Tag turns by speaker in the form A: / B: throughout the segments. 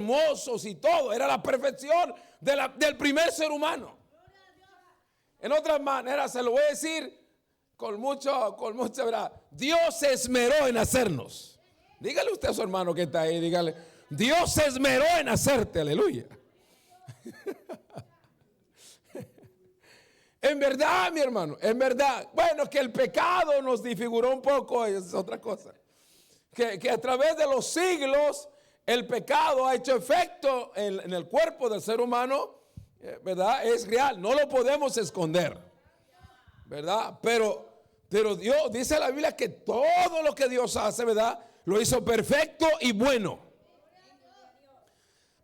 A: hermosos y todo. Era la perfección del primer ser humano. En otras maneras, se lo voy a decir con mucha verdad. Dios se esmeró en hacernos. Dígale usted a su hermano que está ahí, dígale, Dios se esmeró en hacerte, aleluya. En verdad, mi hermano, en verdad. Bueno, que el pecado nos disfiguró un poco, es otra cosa. Que a través de los siglos el pecado ha hecho efecto en el cuerpo del ser humano, ¿verdad? Es real, no lo podemos esconder, ¿verdad? Pero Dios, dice la Biblia que todo lo que Dios hace, ¿verdad? Lo hizo perfecto y bueno.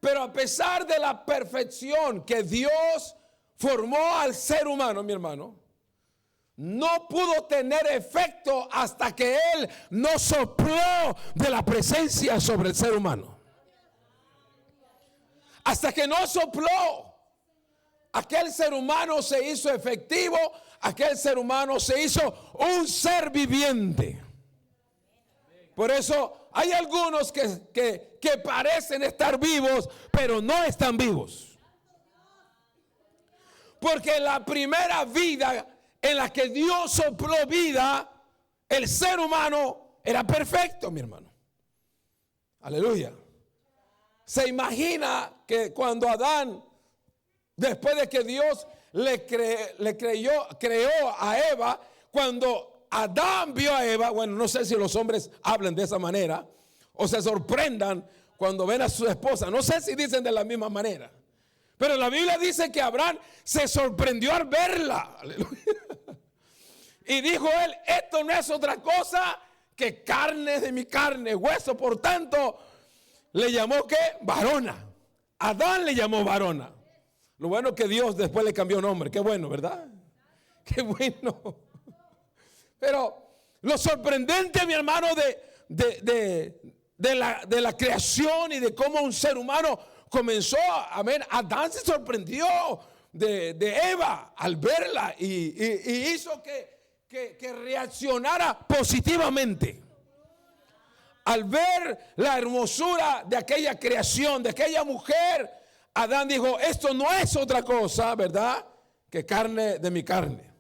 A: Pero a pesar de la perfección que Dios formó al ser humano, mi hermano, no pudo tener efecto hasta que Él no sopló de la presencia sobre el ser humano. Hasta que no sopló, aquel ser humano se hizo efectivo, aquel ser humano se hizo un ser viviente. Por eso hay algunos que parecen estar vivos, pero no están vivos. Porque la primera vida en la que Dios sopló vida, el ser humano era perfecto, mi hermano. Aleluya. Se imagina que cuando Adán, después de que Dios creó a Eva, cuando Adán vio a Eva, bueno, no sé si los hombres hablan de esa manera o se sorprendan cuando ven a su esposa, no sé si dicen de la misma manera, pero la Biblia dice que Abraham se sorprendió al verla. Aleluya. Y dijo él, esto no es otra cosa que carne de mi carne, hueso, por tanto, le llamó ¿qué? Varona. Adán le llamó varona. Lo bueno que Dios después le cambió nombre. Qué bueno, ¿verdad? Qué bueno. Pero lo sorprendente, mi hermano, de la creación y de cómo un ser humano comenzó, amén. Adán se sorprendió de Eva al verla y hizo que reaccionara positivamente. Al ver la hermosura de aquella creación, de aquella mujer, Adán dijo, esto no es otra cosa, ¿verdad?, que carne de mi carne.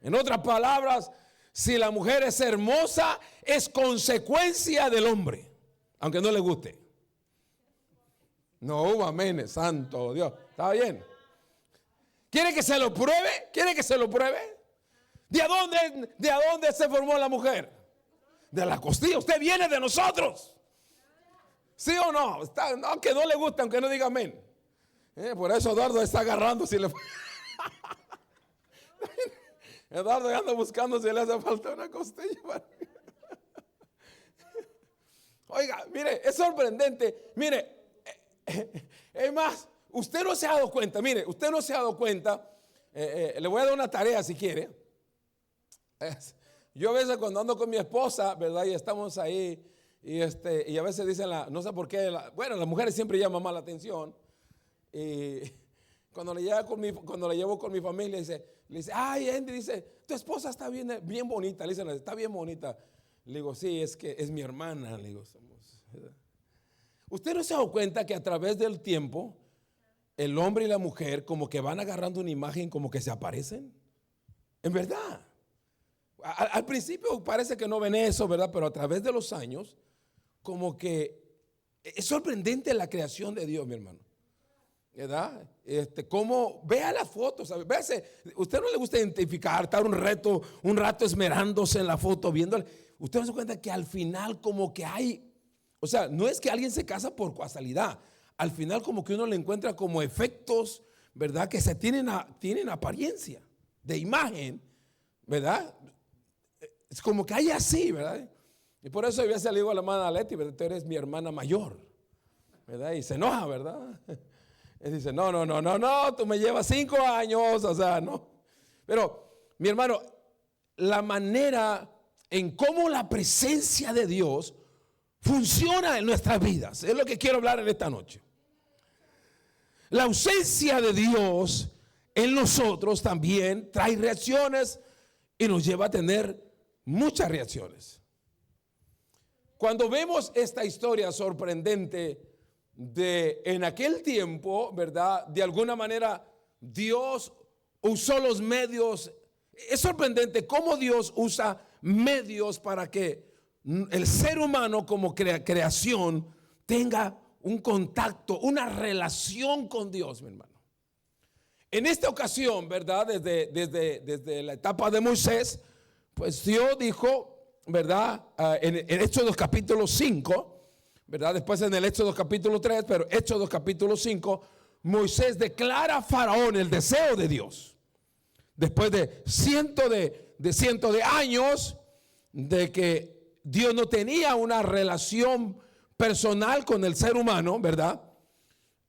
A: En otras palabras, si la mujer es hermosa, es consecuencia del hombre, aunque no le guste. No, amén, santo Dios. ¿Está bien? ¿Quiere que se lo pruebe? ¿Quiere que se lo pruebe? ¿De dónde se formó la mujer? De la costilla. Usted viene de nosotros. ¿Sí o no? Aunque no le gusta, aunque no diga amén. Por eso Eduardo está agarrando si le... Eduardo anda buscando si le hace falta una costilla. Oiga, mire, es sorprendente. Mire, es más, usted no se ha dado cuenta. Mire, usted no se ha dado cuenta. Le voy a dar una tarea si quiere. Yo a veces cuando ando con mi esposa, ¿verdad? Y estamos ahí y a veces dicen, no sé por qué, bueno, las mujeres siempre llaman más la atención. Y cuando le llevo con mi familia, le dice, ay, Andy, dice, tu esposa está bien bonita. Le dicen, está bien bonita. Le digo, sí, es que es mi hermana. Le digo, ¿usted no se ha dado cuenta que a través del tiempo el hombre y la mujer como que van agarrando una imagen, como que se aparecen? En verdad. Al principio parece que no ven eso, ¿verdad? Pero a través de los años, como que es sorprendente la creación de Dios, mi hermano, ¿verdad? Como vea las fotos, ¿sabe? Véase, usted no le gusta identificar, estar un rato esmerándose en la foto, viéndole. Usted no se cuenta que al final como que hay, o sea, no es que alguien se casa por casualidad. Al final como que uno le encuentra como efectos, ¿verdad? Que tienen apariencia de imagen, ¿verdad? Es como que hay así, ¿verdad? Y por eso yo le digo a la hermana Leti, ¿verdad? Tú eres mi hermana mayor, ¿verdad? Y se enoja, ¿verdad? Y dice, no, tú me llevas 5 años, o sea, no. Pero, mi hermano, la manera en cómo la presencia de Dios funciona en nuestras vidas, es lo que quiero hablar en esta noche. La ausencia de Dios en nosotros también trae reacciones y nos lleva a tener muchas reacciones. Cuando vemos esta historia sorprendente en aquel tiempo, ¿verdad? De alguna manera Dios usó los medios. Es sorprendente cómo Dios usa medios para que el ser humano como creación tenga un contacto, una relación con Dios, mi hermano. En esta ocasión, ¿verdad? Desde la etapa de Moisés, pues Dios dijo, ¿verdad? En Éxodo capítulo 5, ¿verdad? Después en el Éxodo capítulo 3, pero Éxodo capítulo 5, Moisés declara a Faraón el deseo de Dios. Después de cientos de años de que Dios no tenía una relación personal con el ser humano, ¿verdad?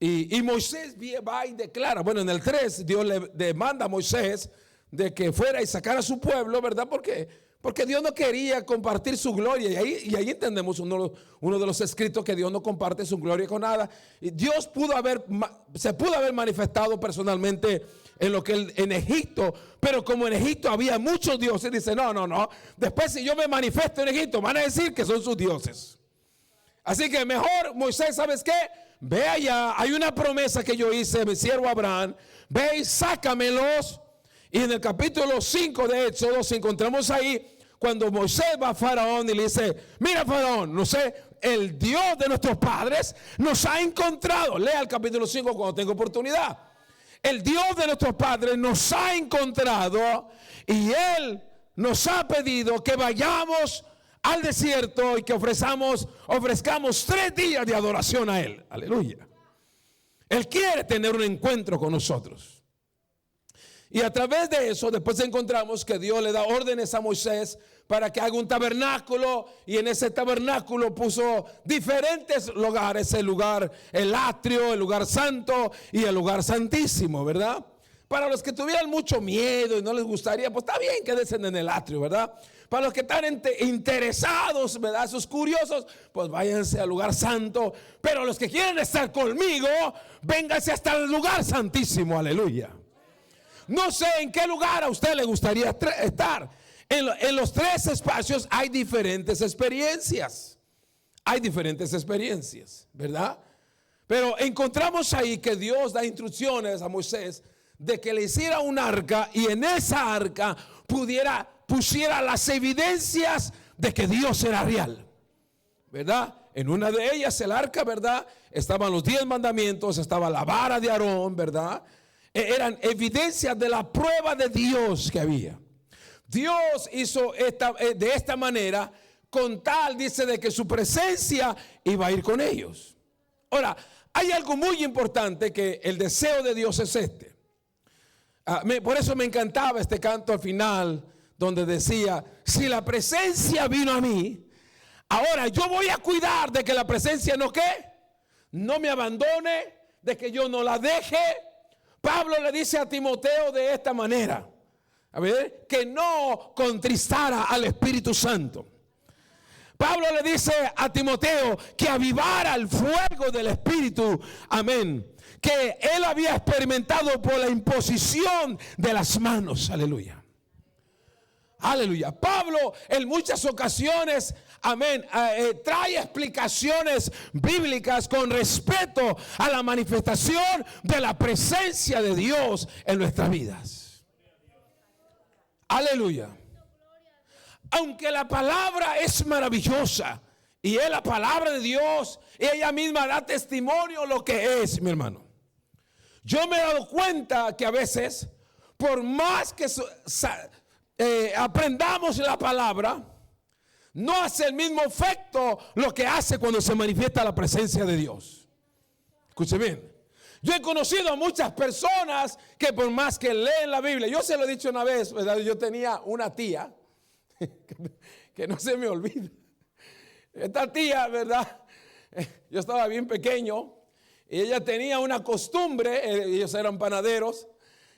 A: Y Moisés va y declara, bueno, en el 3 Dios le demanda a Moisés de que fuera y sacara a su pueblo, ¿verdad? Porque Dios no quería compartir su gloria. Y ahí entendemos uno de los escritos que Dios no comparte su gloria con nada. Y Dios se pudo haber manifestado personalmente en Egipto, pero como en Egipto había muchos dioses, dice, no. Después si yo me manifiesto en Egipto, van a decir que son sus dioses. Así que mejor, Moisés, ¿sabes qué? Ve allá, hay una promesa que yo hice a mi siervo Abraham, ve y sácamelos. Y en el capítulo 5 de Éxodo encontramos ahí cuando Moisés va a Faraón y le dice, mira Faraón, no sé, el Dios de nuestros padres nos ha encontrado. Lea el capítulo 5 cuando tenga oportunidad. El Dios de nuestros padres nos ha encontrado y Él nos ha pedido que vayamos al desierto y que ofrezcamos 3 días de adoración a Él. Aleluya. Él quiere tener un encuentro con nosotros. Y a través de eso después encontramos que Dios le da órdenes a Moisés para que haga un tabernáculo, y en ese tabernáculo puso diferentes lugares, el atrio, el lugar santo y el lugar santísimo, ¿verdad? Para los que tuvieran mucho miedo y no les gustaría, pues está bien, quédense en el atrio, ¿verdad? Para los que están interesados, ¿verdad? Esos curiosos, pues váyanse al lugar santo. Pero los que quieren estar conmigo, vénganse hasta el lugar santísimo, aleluya. No sé en qué lugar a usted le gustaría estar. En los 3 espacios hay diferentes experiencias. Hay diferentes experiencias, ¿verdad? Pero encontramos ahí que Dios da instrucciones a Moisés de que le hiciera un arca y en esa arca pusiera las evidencias de que Dios era real, ¿verdad? En una de ellas, el arca, ¿verdad? Estaban los 10 mandamientos, estaba la vara de Aarón, ¿verdad? Eran evidencias de la prueba de Dios que había. Dios hizo de esta manera con tal, dice, de que su presencia iba a ir con ellos. Ahora, hay algo muy importante que el deseo de Dios es este. Por eso me encantaba este canto al final, donde decía, si la presencia vino a mí, ahora yo voy a cuidar de que la presencia no me abandone, de que yo no la deje. Pablo le dice a Timoteo de esta manera, a ver, que no contristara al Espíritu Santo. Pablo le dice a Timoteo que avivara el fuego del Espíritu, amén, que él había experimentado por la imposición de las manos, aleluya. Aleluya. Pablo en muchas ocasiones, amén, trae explicaciones bíblicas con respecto a la manifestación de la presencia de Dios en nuestras vidas. Aleluya. Aunque la palabra es maravillosa y es la palabra de Dios, y ella misma da testimonio lo que es, mi hermano. Yo me he dado cuenta que a veces, por más que aprendamos la palabra, no hace el mismo efecto lo que hace cuando se manifiesta la presencia de Dios. Escuche bien. Yo he conocido a muchas personas que por más que leen la Biblia, yo se lo he dicho una vez, ¿verdad? Yo tenía una tía que no se me olvida. Esta tía, ¿verdad? Yo estaba bien pequeño y ella tenía una costumbre, ellos eran panaderos,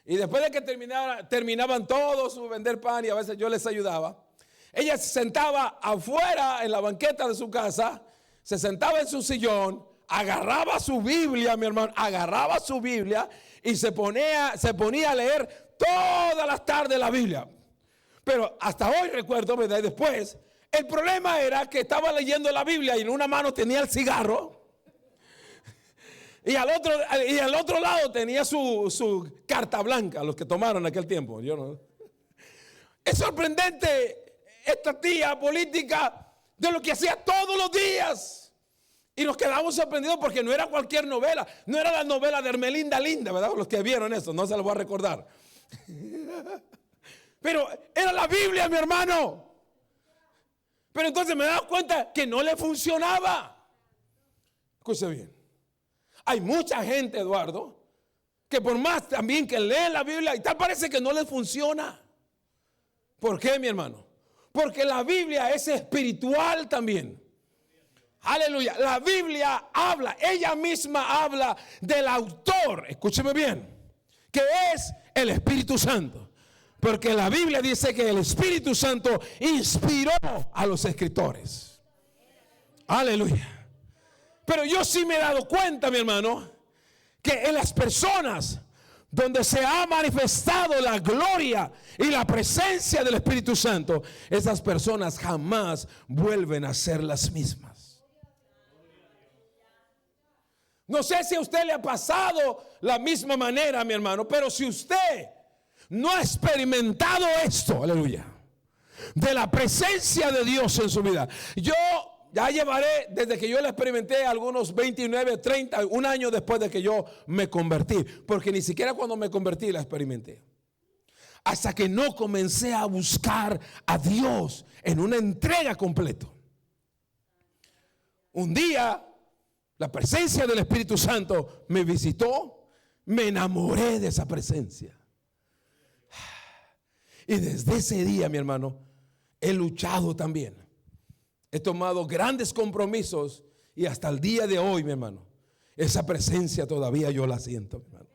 A: y después de que terminaban todos su vender pan y a veces yo les ayudaba, ella se sentaba afuera en la banqueta de su casa, se sentaba en su sillón, agarraba su Biblia, mi hermano, agarraba su Biblia y se ponía a leer todas las tardes la Biblia. Pero hasta hoy recuerdo, ¿verdad? Y después, el problema era que estaba leyendo la Biblia y en una mano tenía el cigarro Y al otro lado tenía su carta blanca, los que tomaron en aquel tiempo. Yo no. Es sorprendente esta tía política de lo que hacía todos los días. Y nos quedamos sorprendidos porque no era cualquier novela. No era la novela de Hermelinda Linda, ¿verdad? Los que vieron eso, no se los voy a recordar. Pero era la Biblia, mi hermano. Pero entonces me he dado cuenta que no le funcionaba. Escuche bien. Hay mucha gente, Eduardo, que por más también que leen la Biblia y tal parece que no les funciona. ¿Por qué, mi hermano? Porque la Biblia es espiritual también. Aleluya. La Biblia habla, ella misma habla del autor, escúcheme bien, que es el Espíritu Santo. Porque la Biblia dice que el Espíritu Santo inspiró a los escritores. Aleluya. Pero yo sí me he dado cuenta, mi hermano, que en las personas donde se ha manifestado la gloria y la presencia del Espíritu Santo, esas personas jamás vuelven a ser las mismas. No sé si a usted le ha pasado la misma manera, mi hermano, pero si usted no ha experimentado esto, aleluya, de la presencia de Dios en su vida, yo ya llevaré, desde que yo la experimenté, algunos 29, 30, un año después de que yo me convertí. Porque ni siquiera cuando me convertí la experimenté. Hasta que no comencé a buscar a Dios en una entrega completa. Un día, la presencia del Espíritu Santo me visitó. Me enamoré de esa presencia. Y desde ese día, mi hermano, he luchado también. He tomado grandes compromisos y hasta el día de hoy, mi hermano, esa presencia todavía yo la siento, mi hermano.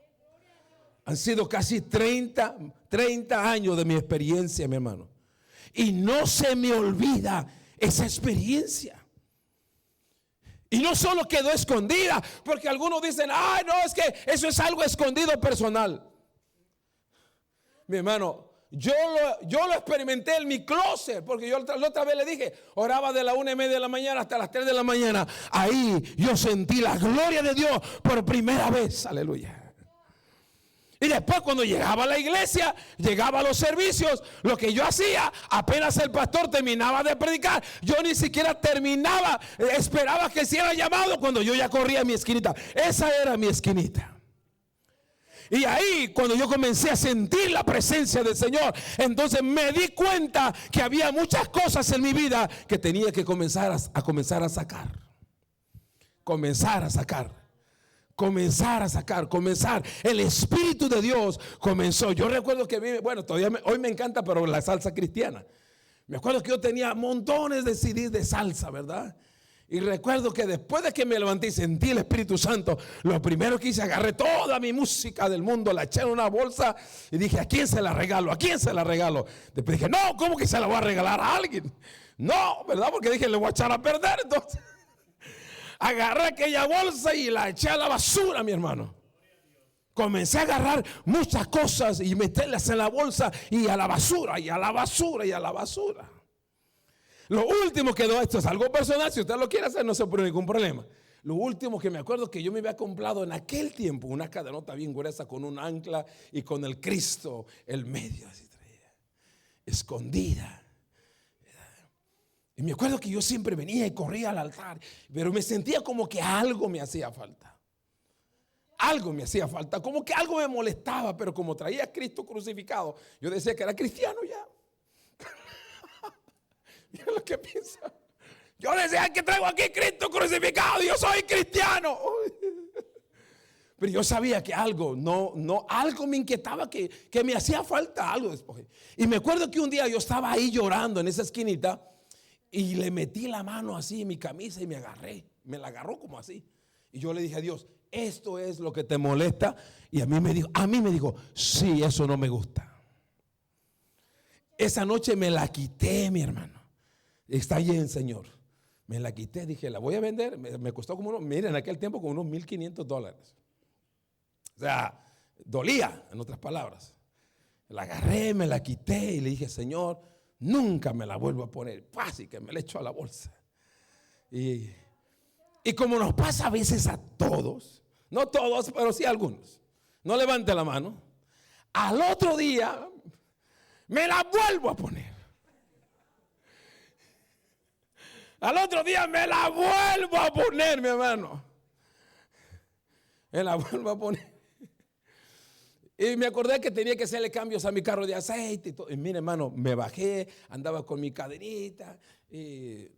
A: Han sido casi 30 años de mi experiencia, mi hermano. Y no se me olvida esa experiencia. Y no solo quedó escondida, porque algunos dicen, ay, no, es que eso es algo escondido personal. Mi hermano, yo lo experimenté en mi closet, porque yo la otra vez le dije, oraba de la 1:30 de la mañana hasta las 3 de la mañana. Ahí yo sentí la gloria de Dios por primera vez, aleluya. Y después cuando llegaba a la iglesia, llegaba a los servicios, lo que yo hacía, apenas el pastor terminaba de predicar, yo ni siquiera terminaba, esperaba que hiciera llamado cuando yo ya corría a mi esquinita. Esa era mi esquinita. Y ahí cuando yo comencé a sentir la presencia del Señor, entonces me di cuenta que había muchas cosas en mi vida que tenía que comenzar a sacar. El Espíritu de Dios comenzó. Yo recuerdo que, bueno, hoy me encanta, pero la salsa cristiana. Me acuerdo que yo tenía montones de CDs de salsa, ¿verdad? Y recuerdo que después de que me levanté y sentí el Espíritu Santo, lo primero que hice, agarré toda mi música del mundo, la eché en una bolsa y dije, ¿a quién se la regalo? ¿A quién se la regalo? Después dije, no, ¿cómo que se la voy a regalar a alguien? No, ¿verdad? Porque dije, le voy a echar a perder. Entonces, agarré aquella bolsa y la eché a la basura, mi hermano. Comencé a agarrar muchas cosas y meterlas en la bolsa y a la basura, y a la basura, y a la basura. Lo último quedó, esto es algo personal, si usted lo quiere hacer no se pone ningún problema. Lo último que me acuerdo que yo me había comprado en aquel tiempo, una cadenota bien gruesa con un ancla y con el Cristo, el medio así traía, escondida. Y me acuerdo que yo siempre venía y corría al altar, pero me sentía como que algo me hacía falta. Algo me hacía falta, como que algo me molestaba, pero como traía a Cristo crucificado, yo decía que era cristiano ya. Mira lo que piensa. Yo decía que traigo aquí Cristo crucificado, yo soy cristiano. Pero yo sabía que algo me inquietaba, que me hacía falta algo después. Y me acuerdo que un día yo estaba ahí llorando en esa esquinita y le metí la mano así en mi camisa y me la agarró como así. Y yo le dije a Dios, esto es lo que te molesta. Y a mí me dijo, sí, eso no me gusta. Esa noche me la quité, mi hermano. Está bien, Señor. Me la quité, dije, la voy a vender. Me costó como miren, en aquel tiempo como unos $1,500. O sea, dolía, en otras palabras. La agarré, me la quité y le dije, Señor, nunca me la vuelvo a poner. Fácil que me la echo a la bolsa. Y como nos pasa a veces a todos, No todos, pero sí algunos. No levante la mano. Al otro día me la vuelvo a poner. Al otro día me la vuelvo a poner, mi hermano. Me la vuelvo a poner. Y me acordé que tenía que hacerle cambios a mi carro de aceite y todo. Y mire, hermano, me bajé, andaba con mi cadenita. Y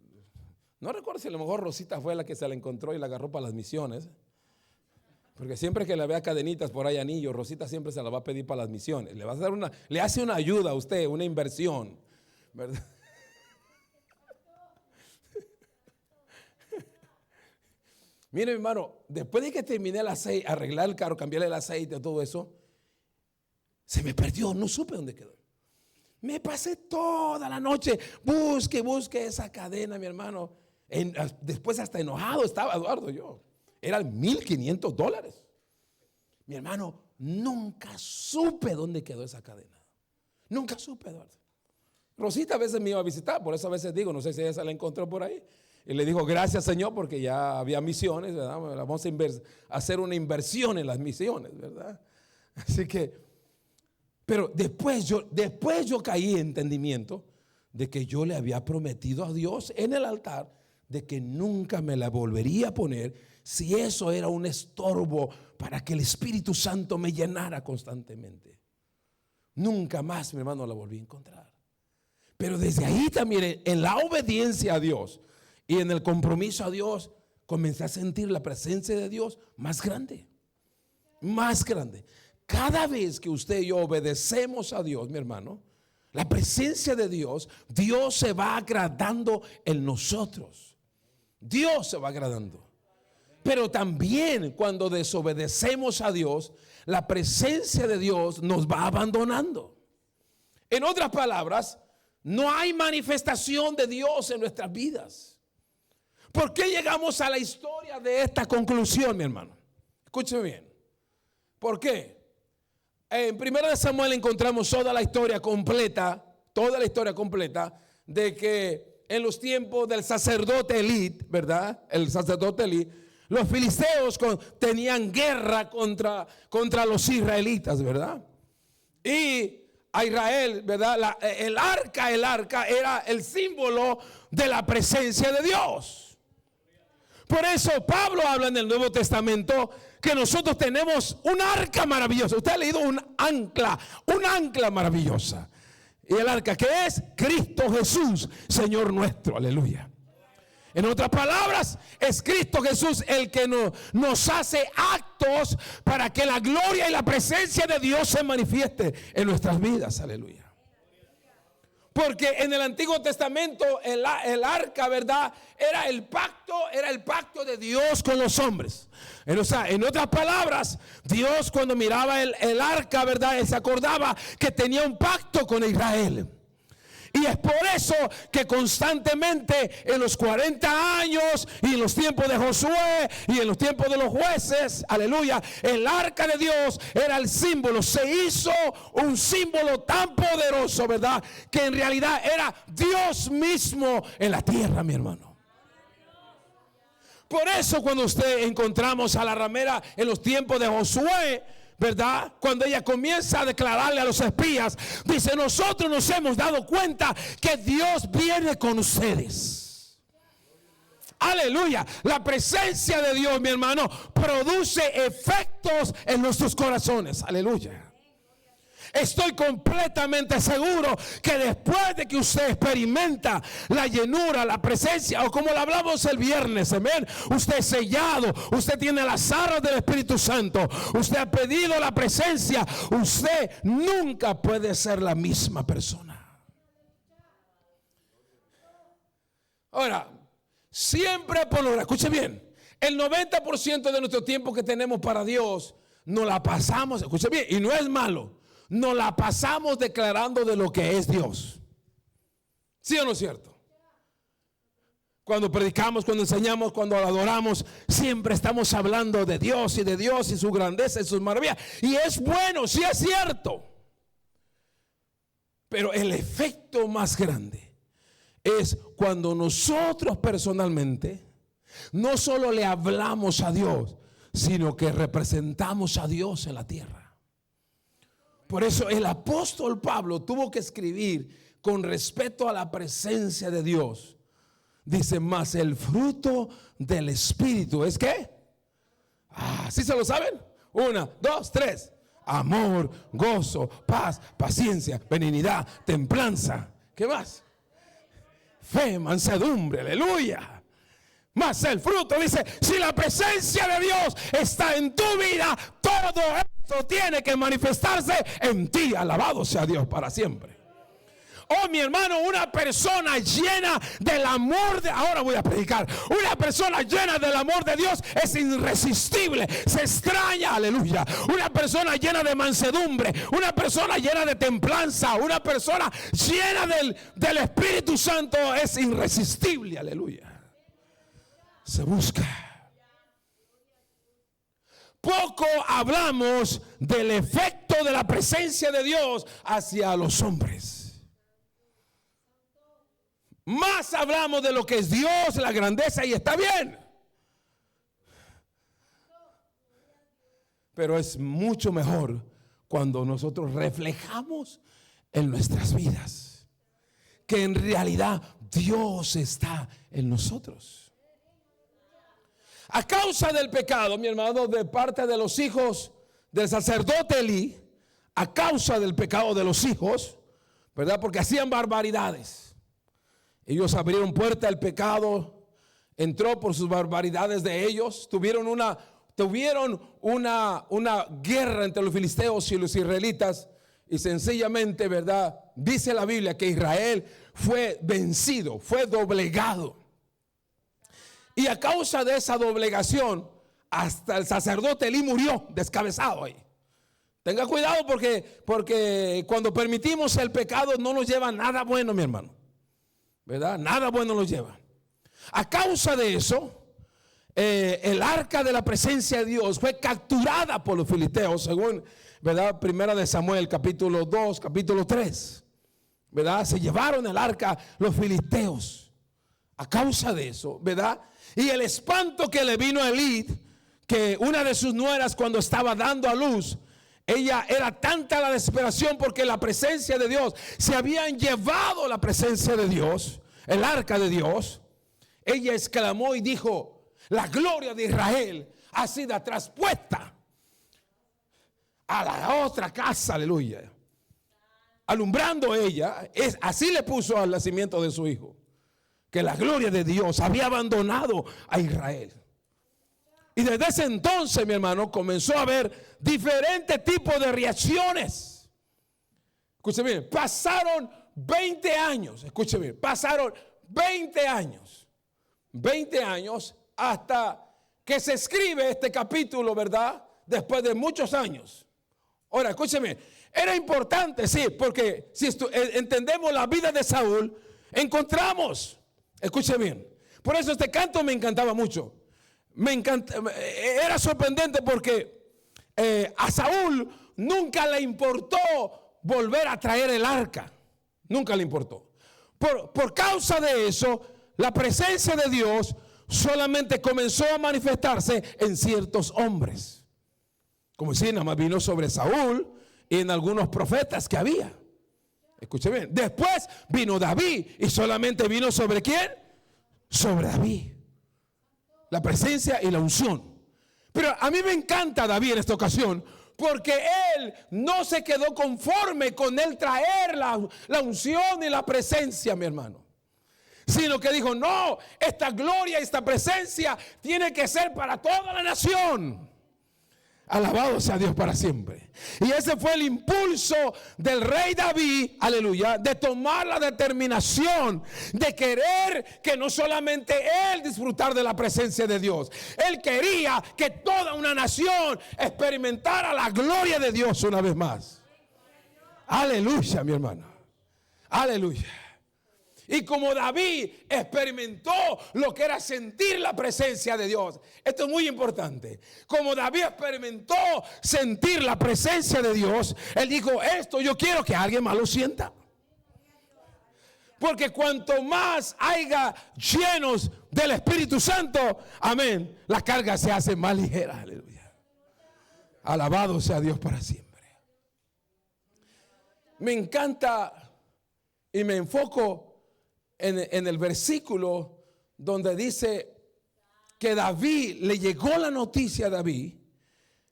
A: no recuerdo si a lo mejor Rosita fue la que se la encontró y la agarró para las misiones. Porque siempre que le vea cadenitas por ahí, anillos, Rosita siempre se la va a pedir para las misiones. Le va a dar le hace una ayuda a usted, una inversión, ¿verdad? Mire, mi hermano, después de que terminé el aceite, arreglar el carro, cambiarle el aceite, todo eso, se me perdió, no supe dónde quedó. Me pasé toda la noche, busque esa cadena, mi hermano. Después hasta enojado estaba Eduardo yo. Eran $1,500. Mi hermano, nunca supe dónde quedó esa cadena. Nunca supe, Eduardo. Rosita a veces me iba a visitar, por eso a veces digo, no sé si ella se la encontró por ahí. Y le dijo, gracias Señor, porque ya había misiones, ¿verdad? Vamos a hacer una inversión en las misiones, ¿verdad? Así que, pero después yo caí en entendimiento de que yo le había prometido a Dios en el altar de que nunca me la volvería a poner si eso era un estorbo para que el Espíritu Santo me llenara constantemente. Nunca más, mi hermano, la volví a encontrar. Pero desde ahí también, en la obediencia a Dios y en el compromiso a Dios, comencé a sentir la presencia de Dios más grande. Más grande. Cada vez que usted y yo obedecemos a Dios, mi hermano, la presencia de Dios, Dios se va agradando en nosotros. Dios se va agradando. Pero también cuando desobedecemos a Dios, la presencia de Dios nos va abandonando. En otras palabras, no hay manifestación de Dios en nuestras vidas. ¿Por qué llegamos a la historia de esta conclusión, mi hermano? Escúcheme bien. ¿Por qué? En 1 Samuel encontramos toda la historia completa de que en los tiempos del sacerdote Elí, ¿verdad? El sacerdote Elí, los filisteos tenían guerra contra los israelitas, ¿verdad? Y a Israel, ¿verdad? El arca era el símbolo de la presencia de Dios. Por eso Pablo habla en el Nuevo Testamento que nosotros tenemos un arca maravillosa. Usted ha leído un ancla maravillosa. Y el arca que es Cristo Jesús, Señor nuestro, aleluya. En otras palabras, es Cristo Jesús el que nos hace actos para que la gloria y la presencia de Dios se manifieste en nuestras vidas, aleluya. Porque en el Antiguo Testamento el arca, ¿verdad? Era el pacto de Dios con los hombres. O sea, en otras palabras, Dios cuando miraba el arca, ¿verdad? Él se acordaba que tenía un pacto con Israel. Y es por eso que constantemente en los 40 años y en los tiempos de Josué y en los tiempos de los jueces, aleluya, el arca de Dios era el símbolo. Se hizo un símbolo tan poderoso, ¿verdad? Que en realidad era Dios mismo en la tierra, mi hermano. Por eso cuando encontramos a la ramera en los tiempos de Josué, ¿verdad? Cuando ella comienza a declararle a los espías, dice, nosotros nos hemos dado cuenta que Dios viene con ustedes. Aleluya. La presencia de Dios, mi hermano, produce efectos en nuestros corazones. Aleluya. Estoy completamente seguro que después de que usted experimenta la llenura, la presencia, o como lo hablamos el viernes, amén, usted es sellado, usted tiene las arras del Espíritu Santo, usted ha pedido la presencia, usted nunca puede ser la misma persona. Ahora, siempre por lo, escuche bien, el 90% de nuestro tiempo que tenemos para Dios, nos la pasamos, escuche bien, y no es malo, nos la pasamos declarando de lo que es Dios. ¿Sí o no es cierto? Cuando predicamos, cuando enseñamos, cuando adoramos, siempre estamos hablando de Dios y su grandeza y sus maravillas. Y es bueno, sí es cierto. Pero el efecto más grande es cuando nosotros personalmente no solo le hablamos a Dios, sino que representamos a Dios en la tierra. Por eso el apóstol Pablo tuvo que escribir con respeto a la presencia de Dios. Dice, más el fruto del Espíritu es ¿qué? ¿Sí se lo saben? 1, 2, 3. Amor, gozo, paz, paciencia, benignidad, templanza. ¿Qué más? Fe, mansedumbre, aleluya. Más el fruto, dice, si la presencia de Dios está en tu vida, todo esto tiene que manifestarse en ti. Alabado sea Dios para siempre. Oh, mi hermano, una persona llena del amor de... Ahora voy a predicar. Una persona llena del amor de Dios es irresistible. Se extraña, aleluya. Una persona llena de mansedumbre. Una persona llena de templanza. Una persona llena del Espíritu Santo es irresistible, aleluya. Se busca. Poco hablamos del efecto de la presencia de Dios hacia los hombres. Más hablamos de lo que es Dios, la grandeza, y está bien. Pero es mucho mejor cuando nosotros reflejamos en nuestras vidas que en realidad Dios está en nosotros. A causa del pecado, mi hermano, de parte de los hijos del sacerdote Elí, a causa del pecado de los hijos, ¿verdad? Porque hacían barbaridades. Ellos abrieron puerta al pecado, entró por sus barbaridades de ellos. Tuvieron una guerra entre los filisteos y los israelitas. Y sencillamente, ¿verdad? Dice la Biblia que Israel fue vencido, fue doblegado. Y a causa de esa doblegación, hasta el sacerdote Elí murió descabezado ahí. Tenga cuidado porque cuando permitimos el pecado no nos lleva a nada bueno, mi hermano. ¿Verdad? Nada bueno nos lleva. A causa de eso, el arca de la presencia de Dios fue capturada por los filisteos, según, ¿verdad? Primera de Samuel, capítulo 2, capítulo 3. ¿Verdad? Se llevaron el arca los filisteos. A causa de eso, ¿verdad? Y el espanto que le vino a Elí, que una de sus nueras cuando estaba dando a luz, ella era tanta la desesperación porque la presencia de Dios, se habían llevado la presencia de Dios, el arca de Dios. Ella exclamó y dijo, la gloria de Israel ha sido traspuesta a la otra casa, aleluya. Alumbrando ella, así le puso al nacimiento de su hijo, que la gloria de Dios había abandonado a Israel. Y desde ese entonces, mi hermano, comenzó a haber diferentes tipos de reacciones. Escuchen bien, pasaron 20 años, escuchen bien, pasaron 20 años hasta que se escribe este capítulo, ¿verdad? Después de muchos años. Ahora, escúcheme, era importante, sí, porque si entendemos la vida de Saúl, encontramos, escuchen bien, por eso este canto me encantaba mucho. Era sorprendente porque a Saúl nunca le importó volver a traer el arca. Nunca le importó. Por causa de eso, la presencia de Dios solamente comenzó a manifestarse en ciertos hombres. Como si nada más vino sobre Saúl y en algunos profetas que había. Escuchen bien. Después vino David y solamente vino sobre ¿quién? Sobre David. La presencia y la unción. Pero a mí me encanta David en esta ocasión, porque él no se quedó conforme con él traer la unción y la presencia, mi hermano, sino que dijo, no, esta gloria, esta presencia tiene que ser para toda la nación. Alabado sea Dios para siempre. Y ese fue el impulso del rey David, aleluya, de tomar la determinación de querer que no solamente él disfrutar de la presencia de Dios. Él quería que toda una nación experimentara la gloria de Dios una vez más. Aleluya, mi hermano. Aleluya. Y como David experimentó lo que era sentir la presencia de Dios. Esto es muy importante. Como David experimentó sentir la presencia de Dios, él dijo, esto yo quiero que alguien más lo sienta. Porque cuanto más haya llenos del Espíritu Santo, amén, la carga se hace más ligera. Aleluya. Alabado sea Dios para siempre. Me encanta y me enfoco en el versículo donde dice que David, le llegó la noticia a David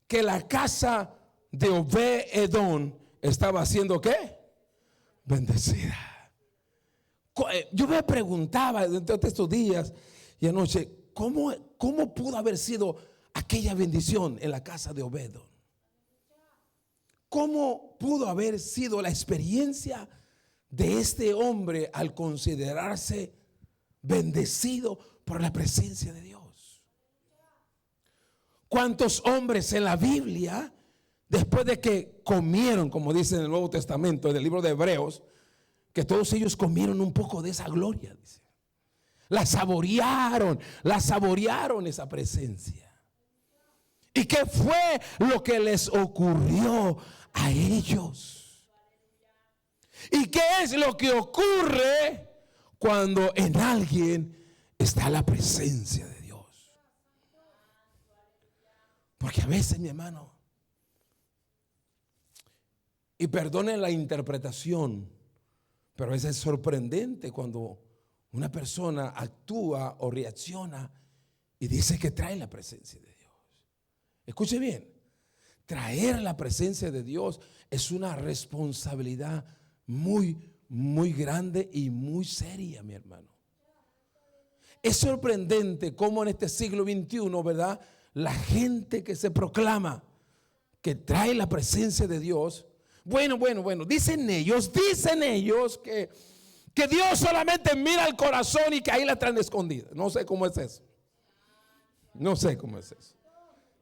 A: que la casa de Obed-Edom estaba siendo ¿qué? Bendecida. Yo me preguntaba dentro de estos días y anoche, ¿cómo pudo haber sido aquella bendición en la casa de Obed-Edom? ¿Cómo pudo haber sido la experiencia de este hombre al considerarse bendecido por la presencia de Dios? ¿Cuántos hombres en la Biblia, después de que comieron, como dice en el Nuevo Testamento, en el libro de Hebreos, que todos ellos comieron un poco de esa gloria, dice? La saborearon esa presencia. ¿Y qué fue lo que les ocurrió a ellos? ¿Y qué es lo que ocurre cuando en alguien está la presencia de Dios? Porque a veces, mi hermano, y perdonen la interpretación, pero a veces es sorprendente cuando una persona actúa o reacciona y dice que trae la presencia de Dios. Escuche bien, traer la presencia de Dios es una responsabilidad muy, muy grande y muy seria, mi hermano. Es sorprendente cómo en este siglo XXI, ¿verdad? La gente que se proclama que trae la presencia de Dios, bueno, dicen ellos que Dios solamente mira el corazón y que ahí la traen escondida. No sé cómo es eso.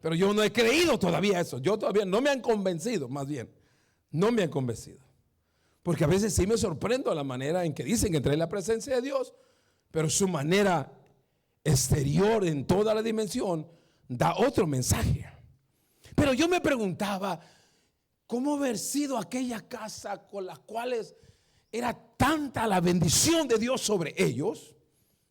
A: Pero yo no he creído todavía eso. Yo todavía no me han convencido, más bien. No me han convencido. Porque a veces sí me sorprendo la manera en que dicen que trae la presencia de Dios, pero su manera exterior en toda la dimensión da otro mensaje. Pero yo me preguntaba, ¿cómo haber sido aquella casa con las cuales era tanta la bendición de Dios sobre ellos?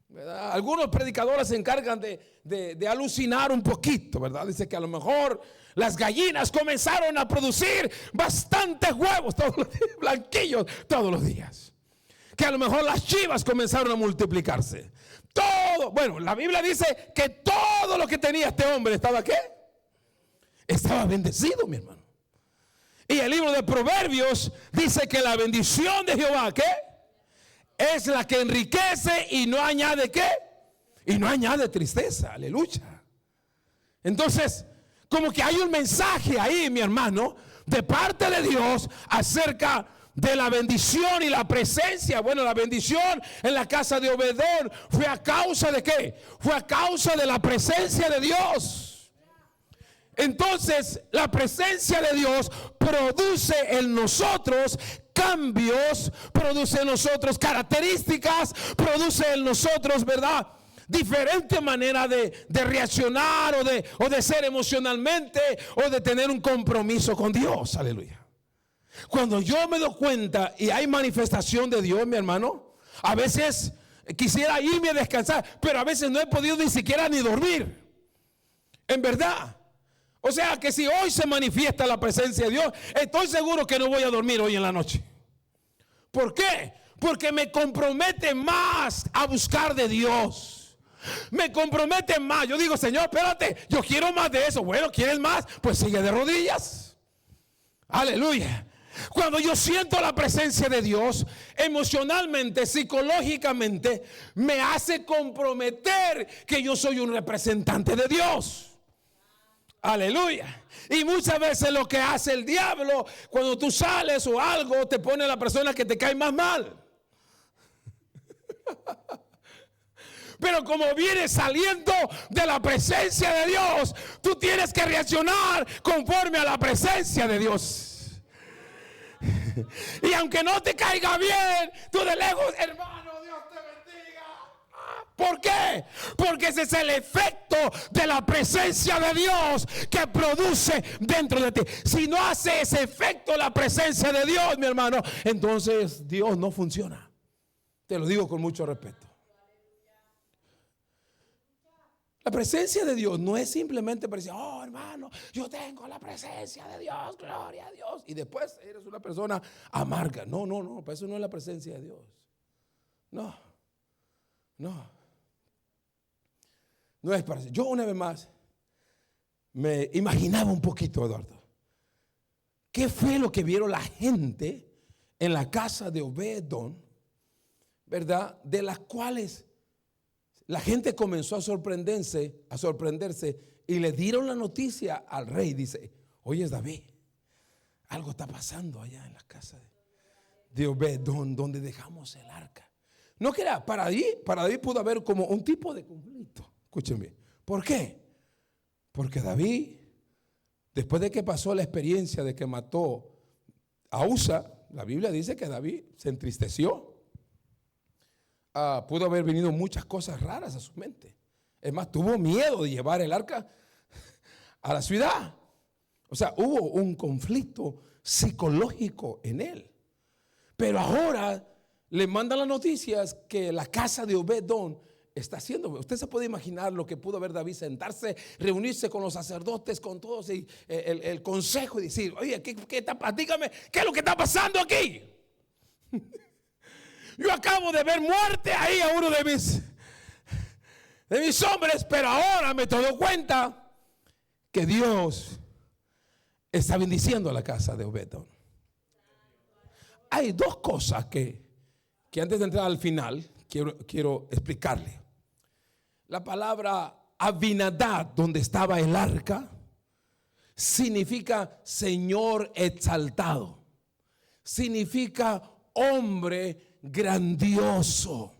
A: ¿Verdad? Algunos predicadores se encargan de alucinar un poquito, ¿verdad? Dice que a lo mejor las gallinas comenzaron a producir bastantes huevos todos los días, blanquillos todos los días. Que a lo mejor las chivas comenzaron a multiplicarse. Todo, bueno, la Biblia dice que todo lo que tenía este hombre estaba ¿qué? Estaba bendecido, mi hermano. Y el libro de Proverbios dice que la bendición de Jehová, ¿qué? Es la que enriquece y no añade ¿qué? Y no añade tristeza, aleluya. Entonces, como que hay un mensaje ahí, mi hermano, de parte de Dios acerca de la bendición y la presencia. Bueno, la bendición en la casa de Obed-Edom fue a causa de ¿qué? Fue a causa de la presencia de Dios. Entonces, la presencia de Dios produce en nosotros cambios, produce en nosotros características, produce en nosotros, ¿verdad?, diferente manera de reaccionar o de ser emocionalmente o de tener un compromiso con Dios. Aleluya. Cuando yo me doy cuenta y hay manifestación de Dios, mi hermano, a veces quisiera irme a descansar, pero a veces no he podido ni siquiera ni dormir. En verdad. O sea que si hoy se manifiesta la presencia de Dios, estoy seguro que no voy a dormir hoy en la noche. ¿Por qué? Porque me compromete más a buscar de Dios. Me compromete más. Yo digo, Señor, espérate, yo quiero más de eso. Bueno, ¿quieres más? Pues sigue de rodillas. Aleluya. Cuando yo siento la presencia de Dios, emocionalmente, psicológicamente, me hace comprometer que yo soy un representante de Dios. Aleluya. Y muchas veces lo que hace el diablo, cuando tú sales o algo, te pone a la persona que te cae más mal. Pero como vienes saliendo de la presencia de Dios, tú tienes que reaccionar conforme a la presencia de Dios. Y aunque no te caiga bien, tú de lejos, hermano, Dios te bendiga. ¿Por qué? Porque ese es el efecto de la presencia de Dios que produce dentro de ti. Si no hace ese efecto la presencia de Dios, mi hermano, entonces Dios no funciona. Te lo digo con mucho respeto. La presencia de Dios no es simplemente para decir, oh hermano, yo tengo la presencia de Dios, gloria a Dios. Y después eres una persona amarga. No, para eso no es la presencia de Dios. No es para eso. Yo una vez más me imaginaba un poquito, Eduardo, ¿qué fue lo que vieron la gente en la casa de Obed-Edom, verdad? De las cuales la gente comenzó a sorprenderse y le dieron la noticia al rey. Dice, oye David, algo está pasando allá en la casa de Obed-Edom, donde dejamos el arca. No que era, para David pudo haber como un tipo de conflicto. Escúchenme, ¿por qué? Porque David, después de que pasó la experiencia de que mató a Usa, la Biblia dice que David se entristeció. Pudo haber venido muchas cosas raras a su mente. Es más, tuvo miedo de llevar el arca a la ciudad. O sea, hubo un conflicto psicológico en él. Pero ahora le mandan las noticias que la casa de Obed-Edom está haciendo. Usted se puede imaginar lo que pudo haber David, sentarse, reunirse con los sacerdotes, con todos y el consejo y decir, oye, dígame, ¿qué es lo que está pasando aquí? Yo acabo de ver muerte ahí a uno de mis hombres, pero ahora me doy cuenta que Dios está bendiciendo a la casa de Obed-Edom. Hay dos cosas que antes de entrar al final quiero explicarle. La palabra Abinadab, donde estaba el arca, significa Señor exaltado. Significa hombre grandioso.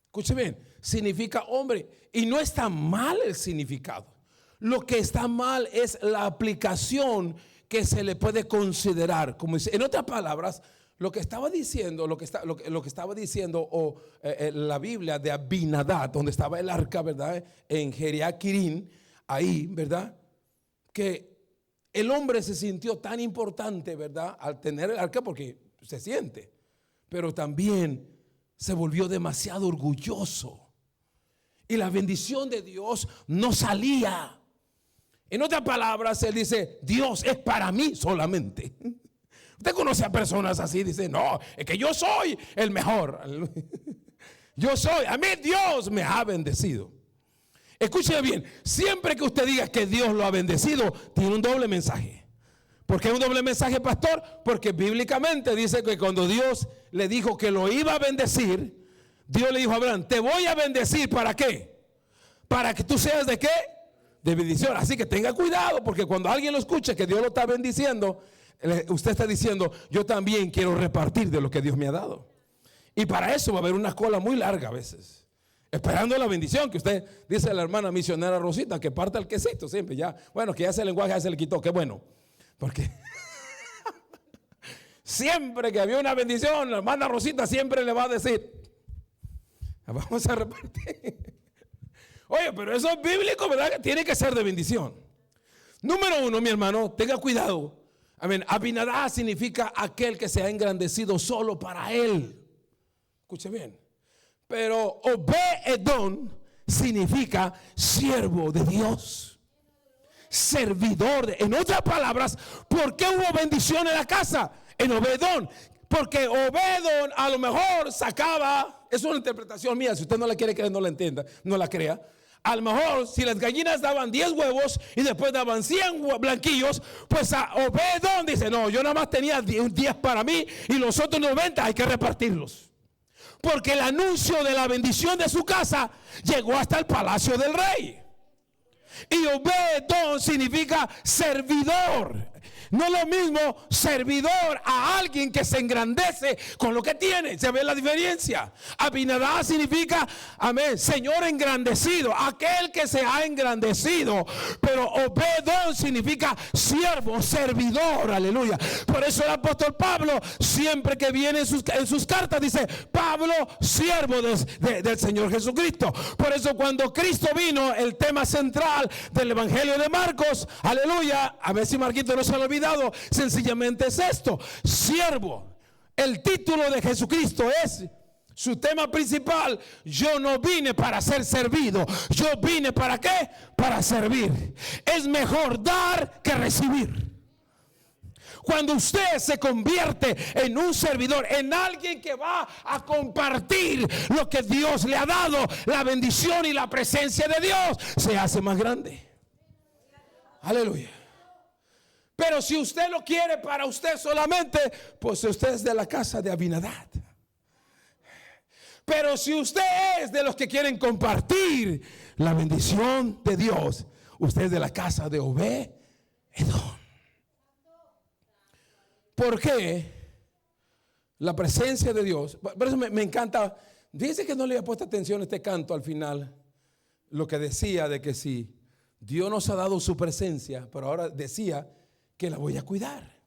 A: Escuche bien, significa hombre. Y no está mal el significado. Lo que está mal es la aplicación que se le puede considerar. Como dice, en otras palabras, lo que estaba diciendo, la Biblia de Abinadab, donde estaba el arca, ¿verdad? En Jeriaquirín, ahí, ¿verdad? Que el hombre se sintió tan importante, ¿verdad? Al tener el arca, porque se siente, pero también se volvió demasiado orgulloso. Y la bendición de Dios no salía. En otras palabras, él dice, Dios es para mí solamente. Usted conoce a personas así, dice, no, es que yo soy el mejor. Yo soy, a mí Dios me ha bendecido. Escuche bien, siempre que usted diga que Dios lo ha bendecido, tiene un doble mensaje. ¿Por qué un doble mensaje, pastor? Porque bíblicamente dice que cuando Dios le dijo que lo iba a bendecir, Dios le dijo a Abraham, te voy a bendecir, ¿para qué? Para que tú seas ¿de qué? De bendición. Así que tenga cuidado, porque cuando alguien lo escuche que Dios lo está bendiciendo, usted está diciendo, yo también quiero repartir de lo que Dios me ha dado. Y para eso va a haber una cola muy larga a veces, esperando la bendición, que usted dice a la hermana misionera Rosita, que parta el quesito siempre, ya, bueno, que ya ese lenguaje ya se le quitó, qué bueno, porque siempre que había una bendición, la hermana Rosita siempre le va a decir, vamos a repartir. Oye, pero eso es bíblico, ¿verdad? Que tiene que ser de bendición. Número uno, mi hermano, tenga cuidado. Amén. Abinadab significa aquel que se ha engrandecido solo para él. Escuche bien. Pero Obed-Edom significa siervo de Dios. Servidor. En otras palabras, ¿por qué hubo bendición en la casa? En Obed-Edom. Porque Obed-Edom a lo mejor sacaba, es una interpretación mía, si usted no la quiere creer, no la entienda, no la crea. A lo mejor si las gallinas daban 10 huevos y después daban 100 blanquillos, pues a Obed-Edom dice, no, yo nada más tenía 10 para mí y los otros 90 hay que repartirlos. Porque el anuncio de la bendición de su casa llegó hasta el palacio del rey. Y Obed-Edom significa servidor. No es lo mismo servidor a alguien que se engrandece con lo que tiene. ¿Se ve la diferencia? Abinadab significa, amén, Señor engrandecido, aquel que se ha engrandecido. Pero Obed-Edom significa siervo, servidor, aleluya. Por eso el apóstol Pablo, siempre que viene en sus cartas, dice, Pablo, siervo del Señor Jesucristo. Por eso cuando Cristo vino, el tema central del Evangelio de Marcos, aleluya, a ver si Marquito no se lo olvida, sencillamente es esto, siervo. El título de Jesucristo es Su tema principal: yo no vine para ser servido, yo vine ¿para qué? Para servir. Es mejor dar que recibir. Cuando usted se convierte en un servidor, en alguien que va a compartir lo que Dios le ha dado, la bendición y la presencia de Dios se hace más grande. Aleluya. Pero si usted lo quiere para usted solamente, pues usted es de la casa de Abinadab. Pero si usted es de los que quieren compartir la bendición de Dios, usted es de la casa de Obed-Edom. ¿Por qué? La presencia de Dios. Por eso me encanta. Dice que no le había puesto atención a este canto al final. Lo que decía de que si Dios nos ha dado su presencia, pero ahora decía que la voy a cuidar,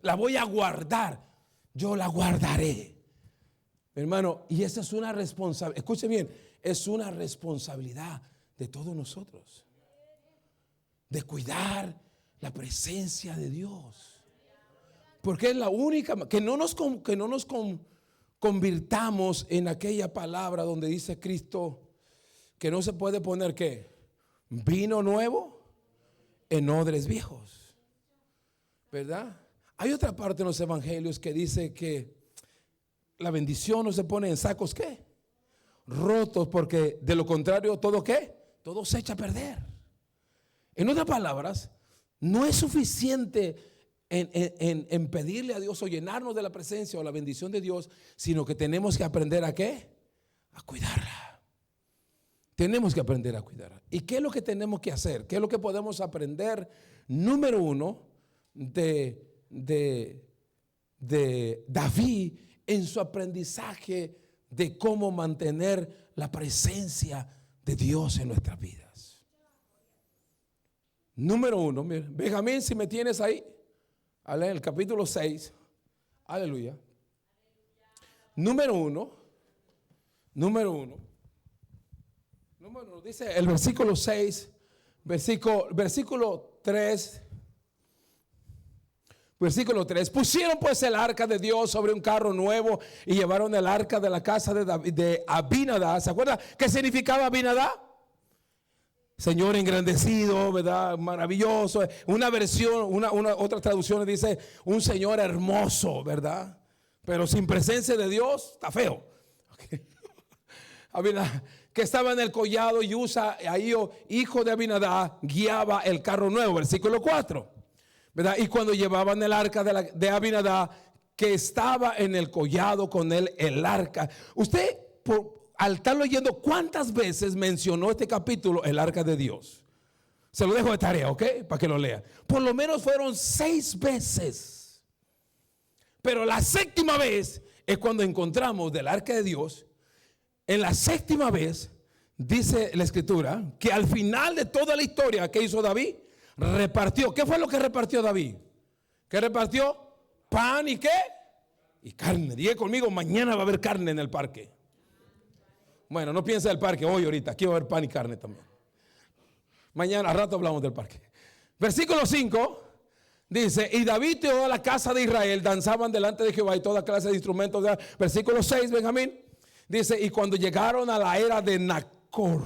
A: la voy a guardar. Yo la guardaré. Hermano, y esa es una responsabilidad. Escuche bien, es una responsabilidad de todos nosotros, de cuidar la presencia de Dios. Porque es la única, que no nos convirtamos en aquella palabra donde dice Cristo que no se puede poner ¿qué? Vino nuevo en odres viejos, ¿verdad? Hay otra parte en los evangelios que dice que la bendición no se pone en sacos ¿qué? Rotos, porque de lo contrario todo ¿qué? Todo se echa a perder. En otras palabras, no es suficiente en pedirle a Dios o llenarnos de la presencia o la bendición de Dios, sino que tenemos que aprender ¿a qué? A cuidarla. Tenemos que aprender a cuidarla. ¿Y qué es lo que tenemos que hacer? ¿Qué es lo que podemos aprender? Número uno, de David en su aprendizaje de cómo mantener la presencia de Dios en nuestras vidas. Número uno, mira, Benjamín, si me tienes ahí, en el capítulo 6, aleluya. Número uno, dice el versículo 6, versículo 3. Versículo 3, pusieron pues el arca de Dios sobre un carro nuevo y llevaron el arca de la casa de Abinadab. ¿Se acuerda qué significaba Abinadab? Señor engrandecido, ¿verdad? Maravilloso. Una versión, otra traducción dice un Señor hermoso, ¿verdad? Pero sin presencia de Dios está feo. Okay. Abinadab, que estaba en el collado, y Usa, hijo de Abinadab, guiaba el carro nuevo. Versículo 4. ¿Verdad? Y cuando llevaban el arca de Abinadab, que estaba en el collado con él el arca. Usted, al estar leyendo, ¿cuántas veces mencionó este capítulo el arca de Dios? Se lo dejo de tarea, ¿ok? Para que lo lea. Por lo menos fueron 6 veces. Pero la séptima vez es cuando encontramos del arca de Dios. En la séptima vez, dice la escritura, que al final de toda la historia que hizo David, repartió. ¿Qué fue lo que repartió David? ¿Qué repartió? Pan y ¿qué? Y carne. Diga conmigo, mañana va a haber carne en el parque. Bueno, no piense del parque hoy, ahorita. Aquí va a haber pan y carne también. Mañana, al rato hablamos del parque. Versículo 5 dice: y David y toda la casa de Israel danzaban delante de Jehová y toda clase de instrumentos. Versículo 6, Benjamín, dice: y cuando llegaron a la era de Nacor,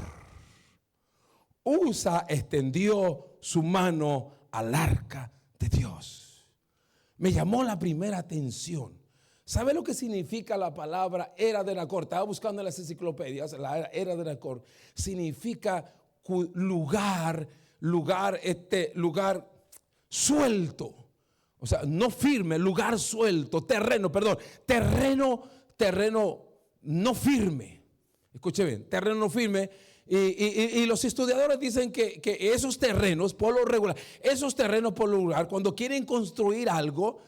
A: Usa extendió su mano al arca de Dios. Me llamó la primera atención. ¿Sabe lo que significa la palabra era de Nacor? Estaba buscando en las enciclopedias. La era de Nacor significa lugar suelto. O sea, no firme, lugar suelto, terreno no firme. Escuche bien, terreno no firme. Y los estudiadores dicen que esos terrenos, por lo regular, cuando quieren construir algo,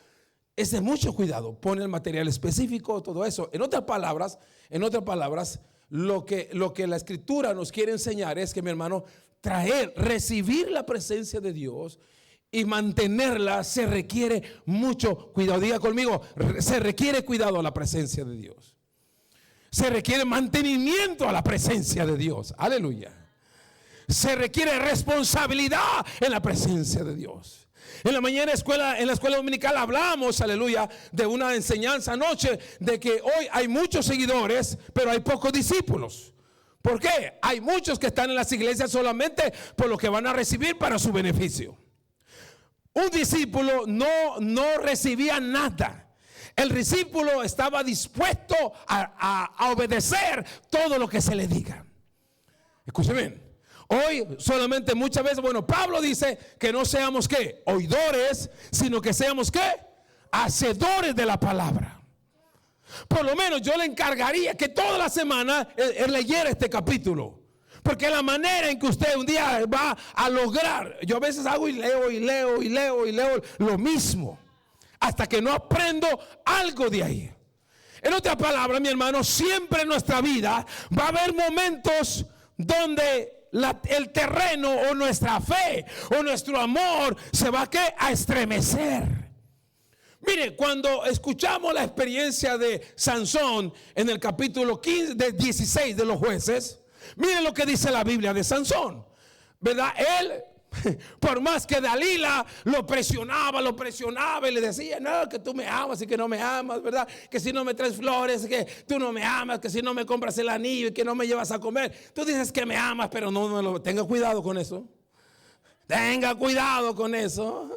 A: es de mucho cuidado. Ponen el material específico, todo eso. En otras palabras, lo que la escritura nos quiere enseñar es que, mi hermano, recibir la presencia de Dios y mantenerla se requiere mucho cuidado. Diga conmigo, se requiere cuidado a la presencia de Dios. Se requiere mantenimiento a la presencia de Dios. Aleluya. Se requiere responsabilidad en la presencia de Dios. En la mañana en la escuela dominical hablamos, aleluya, de una enseñanza anoche de que hoy hay muchos seguidores, pero hay pocos discípulos. ¿Por qué? Hay muchos que están en las iglesias solamente por lo que van a recibir para su beneficio. Un discípulo no recibía nada. El discípulo estaba dispuesto a obedecer todo lo que se le diga. Escuchen bien. Hoy solamente muchas veces, bueno, Pablo dice que no seamos ¿qué? Oidores, sino que seamos ¿qué? Hacedores de la palabra. Por lo menos yo le encargaría que toda la semana él leyera este capítulo. Porque la manera en que usted un día va a lograr, yo a veces hago y leo lo mismo, hasta que no aprendo algo de ahí. En otras palabras, mi hermano, siempre en nuestra vida va a haber momentos donde el terreno o nuestra fe o nuestro amor se va a estremecer. Mire, cuando escuchamos la experiencia de Sansón en el capítulo 16 de los Jueces, mire lo que dice la Biblia de Sansón, ¿verdad? Él, por más que Dalila lo presionaba y le decía, no, que tú me amas y que no me amas, ¿verdad? Que si no me traes flores, que tú no me amas, que si no me compras el anillo y que no me llevas a comer. Tú dices que me amas, pero no tenga cuidado con eso. Tenga cuidado con eso.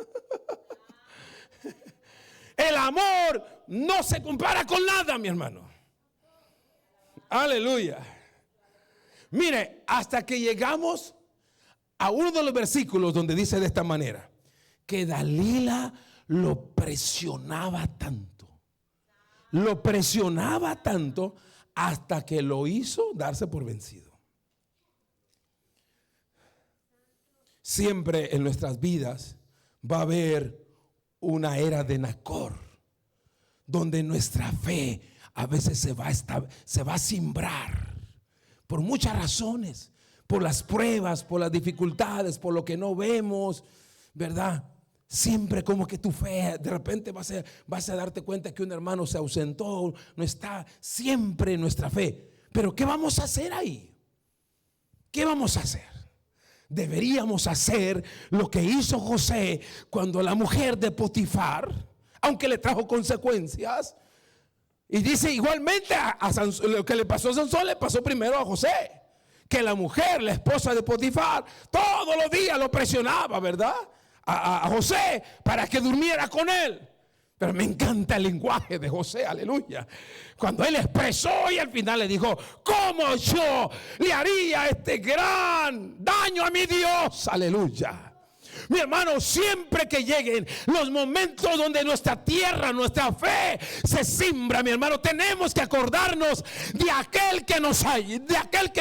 A: El amor no se compara con nada, mi hermano. Aleluya. Mire, hasta que llegamos a uno de los versículos donde dice de esta manera, que Dalila lo presionaba tanto hasta que lo hizo darse por vencido. Siempre en nuestras vidas va a haber una era de Nacor, donde nuestra fe a veces se va a simbrar por muchas razones. Por las pruebas, por las dificultades, por lo que no vemos, ¿verdad? Siempre como que tu fe, de repente vas a darte cuenta que un hermano se ausentó, no está siempre nuestra fe. Pero ¿qué vamos a hacer ahí? ¿Qué vamos a hacer? Deberíamos hacer lo que hizo José cuando la mujer de Potifar, aunque le trajo consecuencias, y dice igualmente a Sansón, lo que le pasó a Sansón le pasó primero a José. Que la mujer, la esposa de Potifar, todos los días lo presionaba, ¿verdad? A José para que durmiera con él. Pero me encanta el lenguaje de José, aleluya. Cuando él expresó y al final le dijo, ¿cómo yo le haría este gran daño a mi Dios? Aleluya. Mi hermano, siempre que lleguen los momentos donde nuestra tierra, nuestra fe se simbra, mi hermano, tenemos que acordarnos de aquel que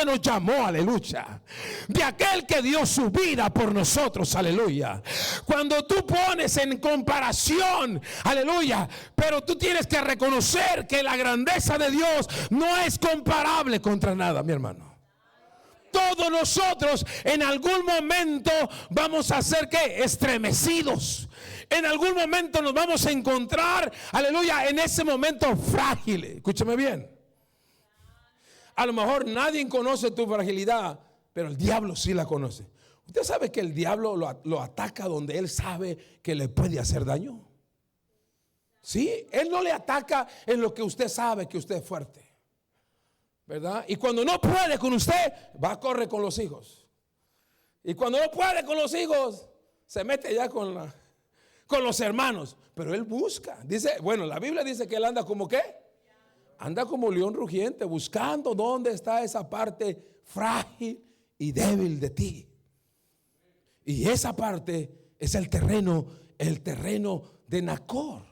A: nos llamó, aleluya, de aquel que dio su vida por nosotros, aleluya. Cuando tú pones en comparación, aleluya, pero tú tienes que reconocer que la grandeza de Dios no es comparable contra nada, mi hermano. Todos nosotros en algún momento vamos a ser ¿qué? Estremecidos. En algún momento nos vamos a encontrar, aleluya, en ese momento frágil. Escúchame bien. A lo mejor nadie conoce tu fragilidad, pero el diablo sí la conoce. ¿Usted sabe que el diablo lo ataca donde él sabe que le puede hacer daño? Sí, él no le ataca en lo que usted sabe que usted es fuerte, ¿verdad? Y cuando no puede con usted, va a correr con los hijos. Y cuando no puede con los hijos, se mete ya con los hermanos. Pero él busca. Dice, bueno, la Biblia dice que él anda como ¿qué? Anda como león rugiente, buscando dónde está esa parte frágil y débil de ti. Y esa parte es el terreno de Nacor.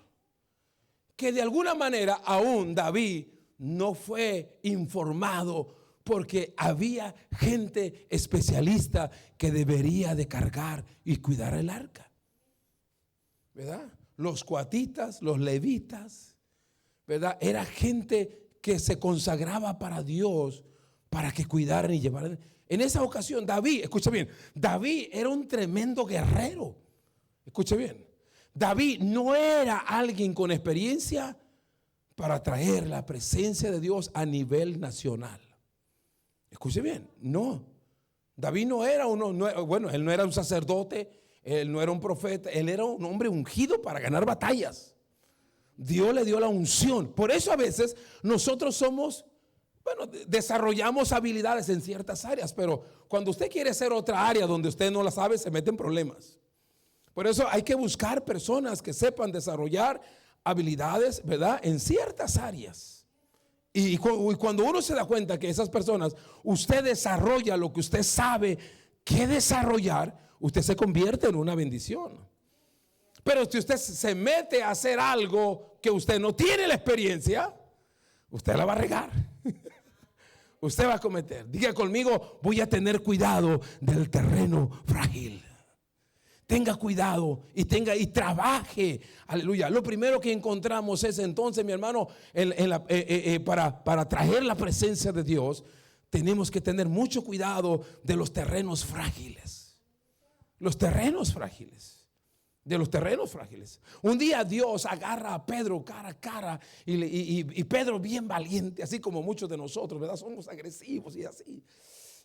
A: Que de alguna manera aún David no fue informado, porque había gente especialista que debería de cargar y cuidar el arca, ¿verdad? Los coatitas, los levitas, ¿verdad? Era gente que se consagraba para Dios, para que cuidaran y llevaran. En esa ocasión David, escucha bien, David era un tremendo guerrero. Escucha bien, David no era alguien con experiencia para traer la presencia de Dios a nivel nacional. Escuche bien, no. David no era él no era un sacerdote, Él no era un profeta, él era un hombre ungido para ganar batallas. Dios le dio la unción. Por eso a veces nosotros desarrollamos habilidades en ciertas áreas, pero cuando usted quiere hacer otra área donde usted no la sabe, se mete en problemas. Por eso hay que buscar personas que sepan desarrollar habilidades, ¿verdad?, en ciertas áreas. Y cuando uno se da cuenta que esas personas, usted desarrolla lo que usted sabe que desarrollar, usted se convierte en una bendición. Pero si usted se mete a hacer algo que usted no tiene la experiencia, usted la va a regar. Usted va a cometer. Diga conmigo, voy a tener cuidado del terreno frágil. Tenga cuidado y trabaje. Aleluya. Lo primero que encontramos es entonces, mi hermano, para traer la presencia de Dios, tenemos que tener mucho cuidado de los terrenos frágiles. Los terrenos frágiles. De los terrenos frágiles. Un día Dios agarra a Pedro cara a cara y Pedro bien valiente, así como muchos de nosotros, ¿verdad? Somos agresivos y así.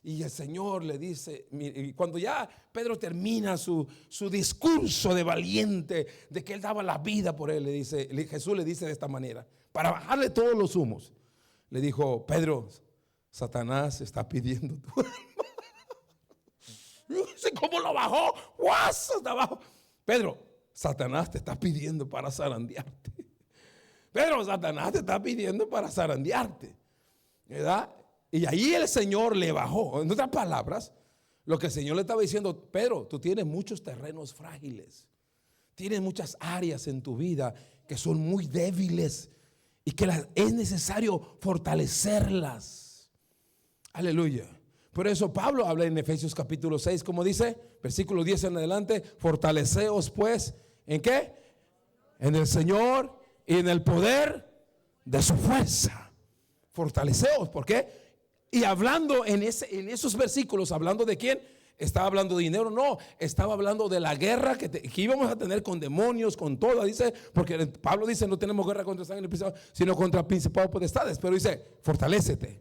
A: Y el Señor le dice, y cuando ya Pedro termina su discurso de valiente, de que él daba la vida por él, Jesús le dice de esta manera, para bajarle todos los humos, le dijo: Pedro, Satanás está pidiendo tu alma. No sé cómo lo bajó, ¡guas! Hasta abajo. Pedro, Satanás te está pidiendo para zarandearte. Pedro, Satanás te está pidiendo para zarandearte, ¿verdad? Y ahí el Señor le bajó. En otras palabras, lo que el Señor le estaba diciendo: Pedro, tú tienes muchos terrenos frágiles. Tienes muchas áreas en tu vida que son muy débiles y que es necesario fortalecerlas. Aleluya. Por eso Pablo habla en Efesios capítulo 6, como dice, versículo 10 en adelante: fortaleceos pues, ¿en qué? En el Señor y en el poder de su fuerza. Fortaleceos, ¿por qué? Y hablando en esos versículos, hablando de quién, estaba hablando de dinero, no, estaba hablando de la guerra que íbamos a tener con demonios, con todo, dice, porque Pablo dice: no tenemos guerra contra sangre y principados, sino contra principados y potestades. Pero dice: fortalécete,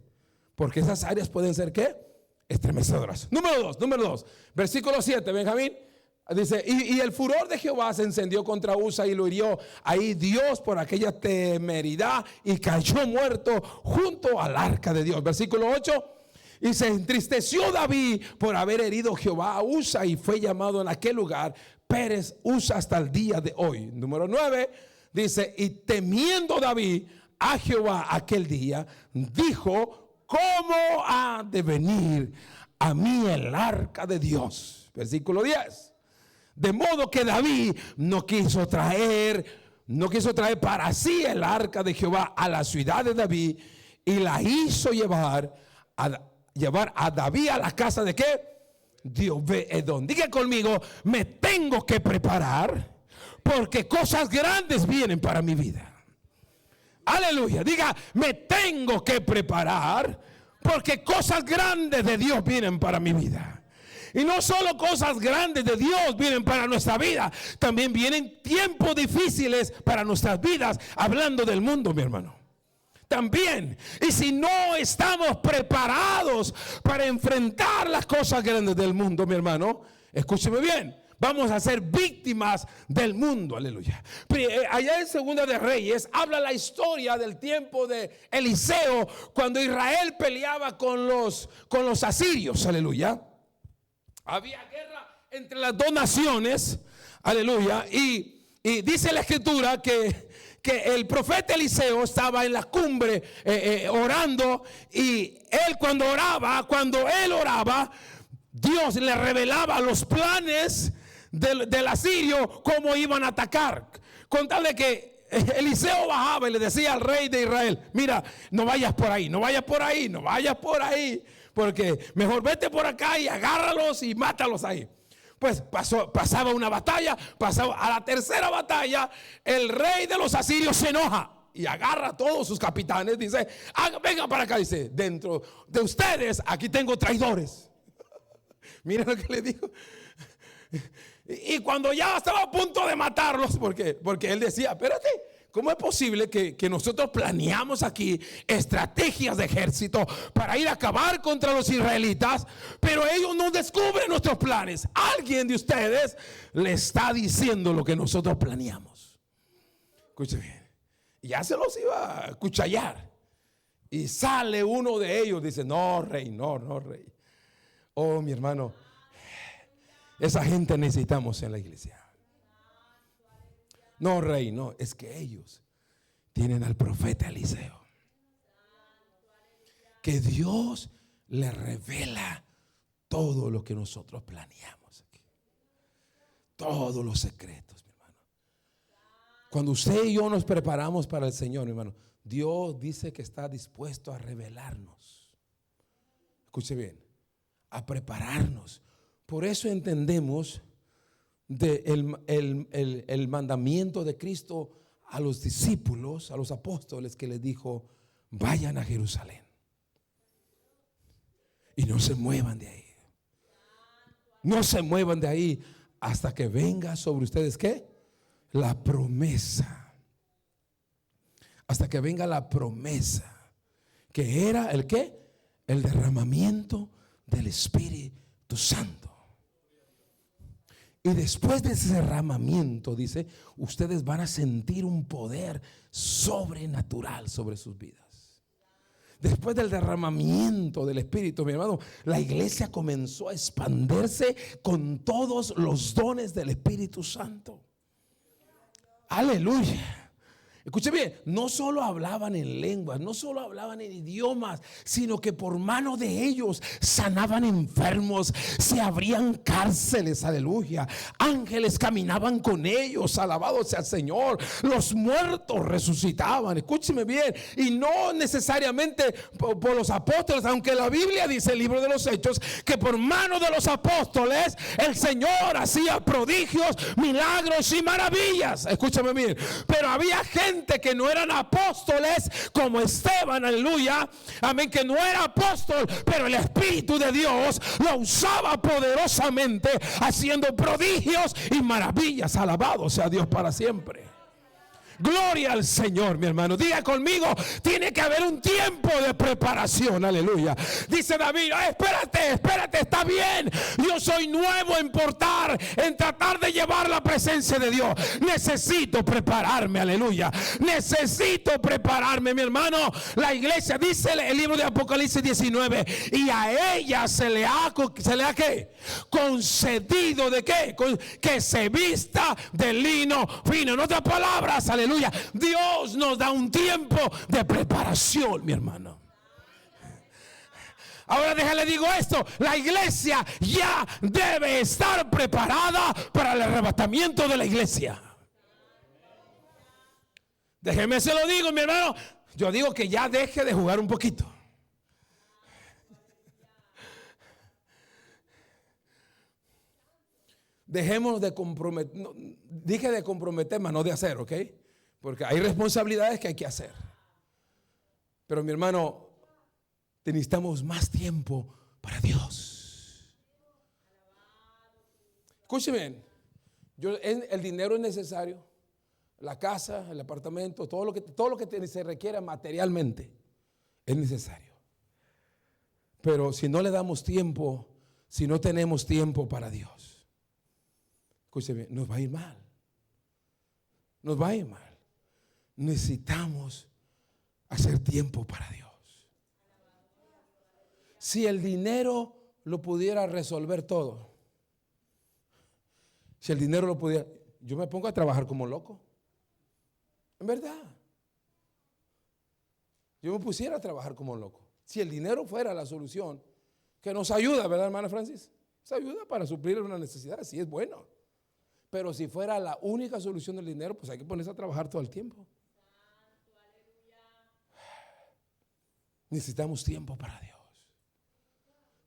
A: porque esas áreas pueden ser ¿qué? Estremecedoras. Número dos, versículo 7, Benjamín. Dice: y el furor de Jehová se encendió contra Usa y lo hirió ahí Dios por aquella temeridad y cayó muerto junto al arca de Dios. Versículo 8: y se entristeció David por haber herido Jehová a Usa y fue llamado en aquel lugar Pérez Usa hasta el día de hoy. Número 9 dice: y temiendo David a Jehová aquel día, dijo: ¿cómo ha de venir a mí el arca de Dios? Versículo 10: de modo que David no quiso traer para sí el arca de Jehová a la ciudad de David, y la hizo llevar a David a la casa de ¿qué? De Obed-edom. Diga conmigo: me tengo que preparar, porque cosas grandes vienen para mi vida. Aleluya. Diga: me tengo que preparar, porque cosas grandes de Dios vienen para mi vida. Y no solo cosas grandes de Dios vienen para nuestra vida, también vienen tiempos difíciles para nuestras vidas, hablando del mundo, mi hermano. También, y si no estamos preparados para enfrentar las cosas grandes del mundo, mi hermano, escúcheme bien, vamos a ser víctimas del mundo. Aleluya. Allá en Segunda de Reyes habla la historia del tiempo de Eliseo, cuando Israel peleaba con los asirios. Aleluya. Había guerra entre las dos naciones. Aleluya. Y dice la escritura que el profeta Eliseo estaba en la cumbre orando, y cuando él oraba, Dios le revelaba los planes del asirio, cómo iban a atacar. Con tal de que Eliseo bajaba y le decía al rey de Israel: mira, no vayas por ahí, no vayas por ahí, no vayas por ahí, porque mejor vete por acá y agárralos y mátalos ahí. Pues pasaba una batalla, a la tercera batalla, el rey de los asirios se enoja y agarra a todos sus capitanes. Dice: vengan para acá, dice, dentro de ustedes aquí tengo traidores. Mira lo que le dijo. Y cuando ya estaba a punto de matarlos, porque él decía: espérate, ¿Cómo es posible que nosotros planeamos aquí estrategias de ejército para ir a acabar contra los israelitas, pero ellos no descubren nuestros planes? Alguien de ustedes le está diciendo lo que nosotros planeamos. Escuche bien. Ya se los iba a cuchillar. Y sale uno de ellos, dice: no, rey, no, rey. Oh, mi hermano, esa gente necesitamos en la iglesia. No, rey, no, es que ellos tienen al profeta Eliseo, que Dios le revela todo lo que nosotros planeamos aquí, todos los secretos, mi hermano. Cuando usted y yo nos preparamos para el Señor, mi hermano, Dios dice que está dispuesto a revelarnos. Escuche bien, a prepararnos. Por eso entendemos el mandamiento de Cristo a los discípulos, a los apóstoles, que les dijo: vayan a Jerusalén y no se muevan de ahí. No se muevan de ahí hasta que venga sobre ustedes, ¿qué? La promesa. Hasta que venga la promesa, que era el ¿qué? El derramamiento del Espíritu Santo. Y después de ese derramamiento, dice, ustedes van a sentir un poder sobrenatural sobre sus vidas. Después del derramamiento del Espíritu, mi hermano, la iglesia comenzó a expandirse con todos los dones del Espíritu Santo. Aleluya. Escuche bien, no solo hablaban en lenguas, no solo hablaban en idiomas, sino que por mano de ellos sanaban enfermos, se abrían cárceles, aleluya. Ángeles caminaban con ellos, alabado sea el Señor. Los muertos resucitaban, escúcheme bien, y no necesariamente por los apóstoles, aunque la Biblia dice, el libro de los Hechos, que por mano de los apóstoles el Señor hacía prodigios, milagros y maravillas. Escúchame bien, pero había gente que no eran apóstoles, como Esteban, aleluya, amén, que no era apóstol, pero el Espíritu de Dios lo usaba poderosamente, haciendo prodigios y maravillas. Alabado sea Dios para siempre. Gloria al Señor, mi hermano. Diga conmigo, tiene que haber un tiempo de preparación, aleluya. Dice David: espérate, está bien. Yo soy nuevo en tratar de llevar la presencia de Dios. Necesito prepararme, aleluya. Necesito prepararme, mi hermano. La iglesia, dice el libro de Apocalipsis 19, y a ella se le ha ¿qué? Concedido de qué? Que se vista de lino fino. En otras palabras, aleluya, Dios nos da un tiempo de preparación, mi hermano. Ahora déjale digo esto: la iglesia ya debe estar preparada para el arrebatamiento de la iglesia. Déjeme se lo digo, mi hermano. Yo digo que ya deje de jugar un poquito. Dejemos de comprometer, dije de comprometer, más no de hacer, ¿ok? Porque hay responsabilidades que hay que hacer. Pero mi hermano, necesitamos más tiempo para Dios. Escúcheme, el dinero es necesario, la casa, el apartamento, todo lo que se requiera materialmente es necesario. Pero si no le damos tiempo, si no tenemos tiempo para Dios, escúcheme, nos va a ir mal. Nos va a ir mal. Necesitamos hacer tiempo para Dios. Si el dinero lo pudiera resolver todo, si el dinero lo pudiera, yo me pongo a trabajar como loco. En verdad. Yo me pusiera a trabajar como loco. Si el dinero fuera la solución, que nos ayuda, ¿verdad, hermana Francis? Nos ayuda para suplir una necesidad, sí es bueno. Pero si fuera la única solución del dinero, pues hay que ponerse a trabajar todo el tiempo. Necesitamos tiempo para Dios.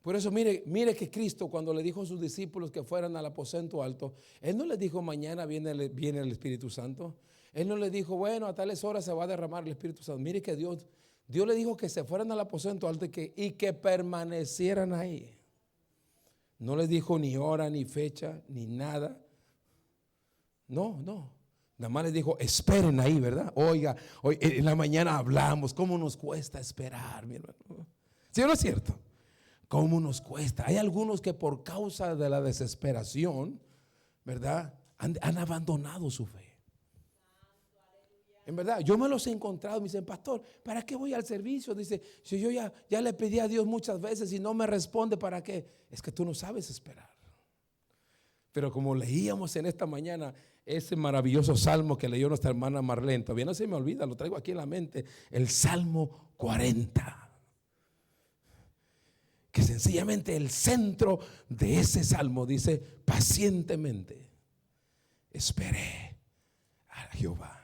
A: Por eso mire que Cristo, cuando le dijo a sus discípulos que fueran al aposento alto, Él no les dijo mañana viene el Espíritu Santo. Él no les dijo, bueno, a tales horas se va a derramar el Espíritu Santo. Mire que Dios le dijo que se fueran al aposento alto y que permanecieran ahí. No les dijo ni hora, ni fecha, ni nada. No. Nada más les dijo, esperen ahí, ¿verdad? Oiga, hoy en la mañana hablamos, ¿cómo nos cuesta esperar, mi hermano? ¿Sí o no es cierto? ¿Cómo nos cuesta? Hay algunos que por causa de la desesperación, ¿verdad? Han abandonado su fe. En verdad, yo me los he encontrado, me dicen, pastor, ¿para qué voy al servicio? Dice, si yo ya le pedí a Dios muchas veces y no me responde, ¿para qué? Es que tú no sabes esperar. Pero como leíamos en esta mañana ese maravilloso salmo que leyó nuestra hermana Marlene, todavía no se me olvida, lo traigo aquí en la mente, el Salmo 40. Que sencillamente el centro de ese salmo dice, pacientemente esperé a Jehová.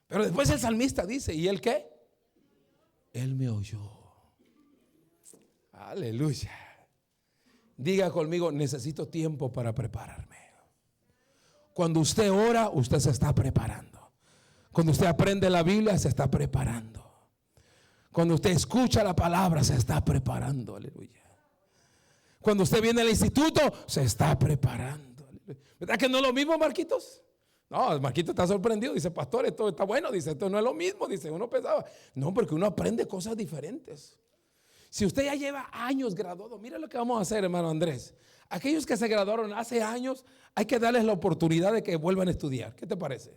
A: Pero después el salmista dice, ¿y él qué? Él me oyó. Aleluya. Diga conmigo, necesito tiempo para prepararme. Cuando usted ora, usted se está preparando. Cuando usted aprende la Biblia, se está preparando. Cuando usted escucha la palabra, se está preparando. Aleluya. Cuando usted viene al instituto, se está preparando. Aleluya. ¿Verdad que no es lo mismo, Marquitos? No, Marquito está sorprendido. Dice, pastor, esto está bueno. Dice, esto no es lo mismo. Dice, uno pensaba. No, porque uno aprende cosas diferentes. Si usted ya lleva años graduado, mira lo que vamos a hacer, hermano Andrés. Aquellos que se graduaron hace años, hay que darles la oportunidad de que vuelvan a estudiar. ¿Qué te parece?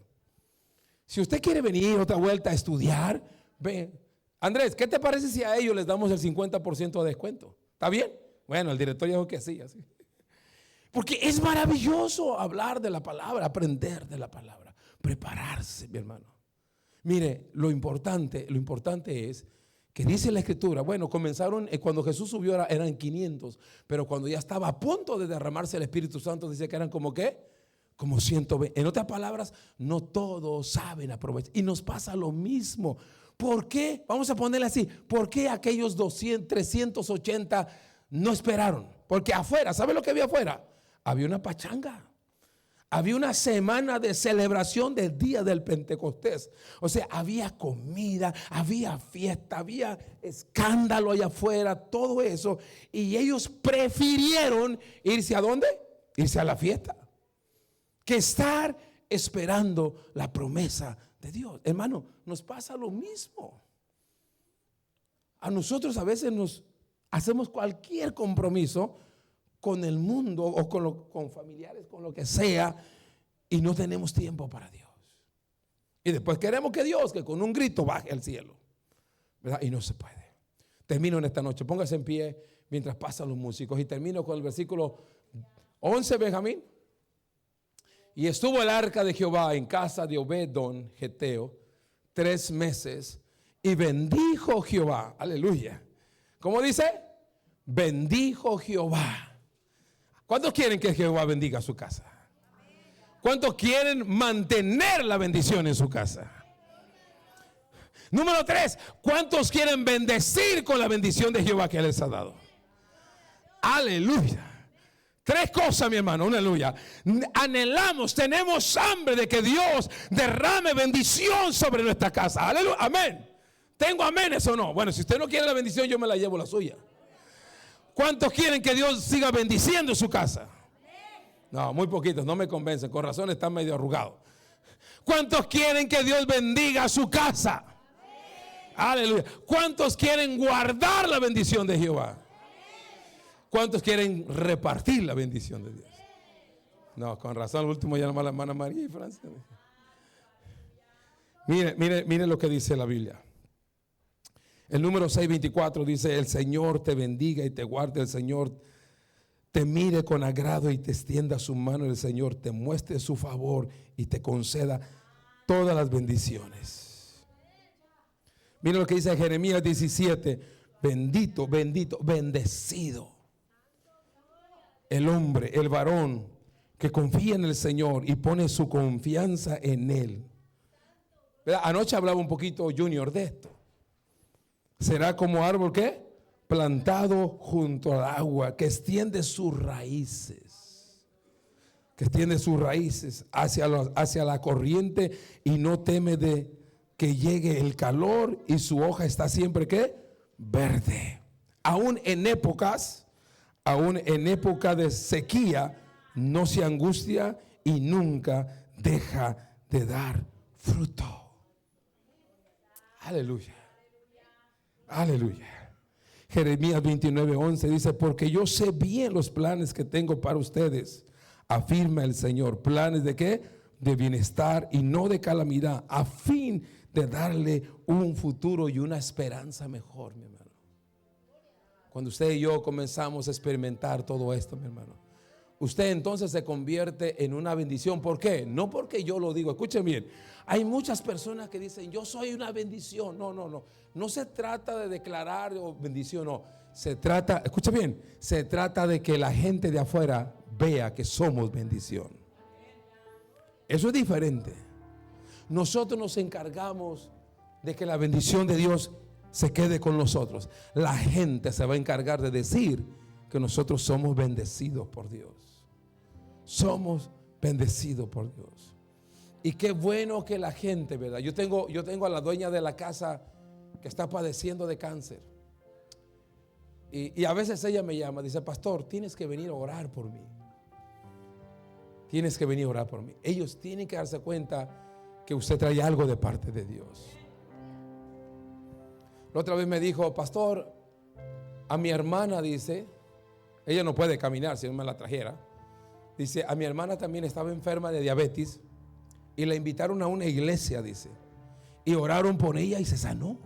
A: Si usted quiere venir otra vuelta a estudiar, ve. Andrés, ¿qué te parece si a ellos les damos el 50% de descuento? ¿Está bien? Bueno, el director dijo que sí, así. Porque es maravilloso hablar de la palabra, aprender de la palabra, prepararse, mi hermano. Mire, lo importante es que dice la escritura, bueno, comenzaron, cuando Jesús subió eran 500, pero cuando ya estaba a punto de derramarse el Espíritu Santo, dice que eran como ¿qué? Como 120. En otras palabras, no todos saben aprovechar. Y nos pasa lo mismo. ¿Por qué? Vamos a ponerle así. ¿Por qué aquellos 380 no esperaron? Porque afuera, ¿sabe lo que había afuera? Había una pachanga. Había una semana de celebración del día del Pentecostés. O sea, había comida, había fiesta, había escándalo allá afuera, todo eso. Y ellos prefirieron irse ¿a dónde? Irse a la fiesta, que estar esperando la promesa de Dios. Hermano, nos pasa lo mismo. A nosotros a veces nos hacemos cualquier compromiso con el mundo o con familiares, con lo que sea, y no tenemos tiempo para Dios. Y después queremos que Dios, que con un grito baje al cielo, ¿verdad? Y no se puede. Termino en esta noche, póngase en pie mientras pasan los músicos, y termino con el versículo 11, Benjamín. Y estuvo el arca de Jehová en casa de Obed-edom Geteo 3 meses, y bendijo Jehová. Aleluya. ¿Cómo dice? Bendijo Jehová. ¿Cuántos quieren que Jehová bendiga su casa? ¿Cuántos quieren mantener la bendición en su casa? Número 3, ¿cuántos quieren bendecir con la bendición de Jehová que les ha dado? Aleluya. 3 cosas, mi hermano, aleluya. Anhelamos, tenemos hambre de que Dios derrame bendición sobre nuestra casa. Aleluya, amén. ¿Tengo aménes o no? Bueno, si usted no quiere la bendición, yo me la llevo la suya. ¿Cuántos quieren que Dios siga bendiciendo su casa? No, muy poquitos, no me convencen. Con razón están medio arrugados. ¿Cuántos quieren que Dios bendiga su casa? Aleluya. ¿Cuántos quieren guardar la bendición de Jehová? ¿Cuántos quieren repartir la bendición de Dios? No, con razón, el último ya nomás la hermana María y Francia. Mire lo que dice la Biblia. El número 6:24 dice: el Señor te bendiga y te guarde, el Señor te mire con agrado y te extienda su mano, el Señor te muestre su favor y te conceda todas las bendiciones. Mire lo que dice Jeremías 17: bendito, bendito, bendecido el hombre, el varón que confía en el Señor y pone su confianza en Él. ¿Verdad? Anoche hablaba un poquito Junior de esto. Será como árbol ¿qué? Plantado junto al agua, que extiende sus raíces. Que extiende sus raíces hacia la corriente y no teme de que llegue el calor, y su hoja está siempre ¿qué? Verde. Aún en época de sequía, no se angustia y nunca deja de dar fruto. Aleluya. Aleluya. Jeremías 29:11 dice: porque yo sé bien los planes que tengo para ustedes, afirma el Señor. ¿Planes de qué? De bienestar y no de calamidad, a fin de darle un futuro y una esperanza mejor, mi hermano. Cuando usted y yo comenzamos a experimentar todo esto, mi hermano, usted entonces se convierte en una bendición. ¿Por qué? No porque yo lo digo. Escuchen bien. Hay muchas personas que dicen: yo soy una bendición. No se trata de declarar bendición, no. Se trata, escuchen bien, se trata de que la gente de afuera vea que somos bendición. Eso es diferente. Nosotros nos encargamos de que la bendición de Dios se quede con nosotros. La gente se va a encargar de decir que nosotros somos bendecidos por Dios. Somos bendecidos por Dios. Y qué bueno que la gente, ¿verdad? Yo tengo a la dueña de la casa que está padeciendo de cáncer. Y a veces ella me llama, dice: pastor, tienes que venir a orar por mí. Tienes que venir a orar por mí. Ellos tienen que darse cuenta que usted trae algo de parte de Dios. La otra vez me dijo: pastor, a mi hermana, dice, ella no puede caminar si no me la trajera. Dice: a mi hermana también estaba enferma de diabetes y la invitaron a una iglesia, dice, y oraron por ella y se sanó.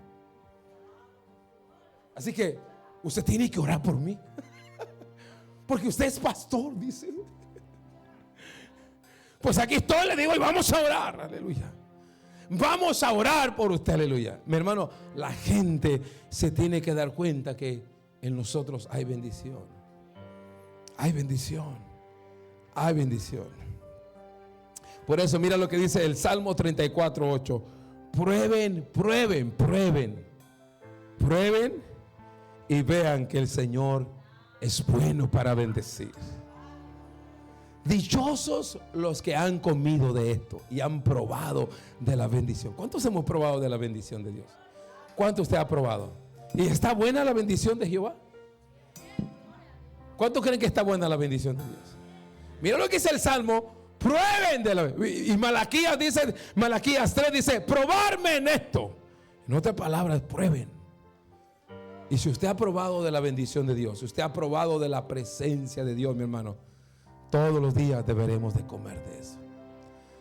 A: Así que usted tiene que orar por mí porque usted es pastor, dice. Pues aquí estoy, le digo, y vamos a orar, aleluya. Vamos a orar por usted, aleluya. Mi hermano, la gente se tiene que dar cuenta que en nosotros hay bendición. Hay bendición. Hay bendición. Por eso mira lo que dice el Salmo 34:8. Prueben y vean que el Señor es bueno para bendecir. Dichosos los que han comido de esto y han probado de la bendición. ¿Cuántos hemos probado de la bendición de Dios? ¿Cuánto usted ha probado? ¿Y está buena la bendición de Jehová? ¿Cuántos creen que está buena la bendición de Dios? Mira lo que dice el Salmo: prueben de la bendición. Y Malaquías 3 dice: probarme en esto. En otras palabras, prueben. Y si usted ha probado de la bendición de Dios, si usted ha probado de la presencia de Dios, mi hermano, todos los días deberemos de comer de eso.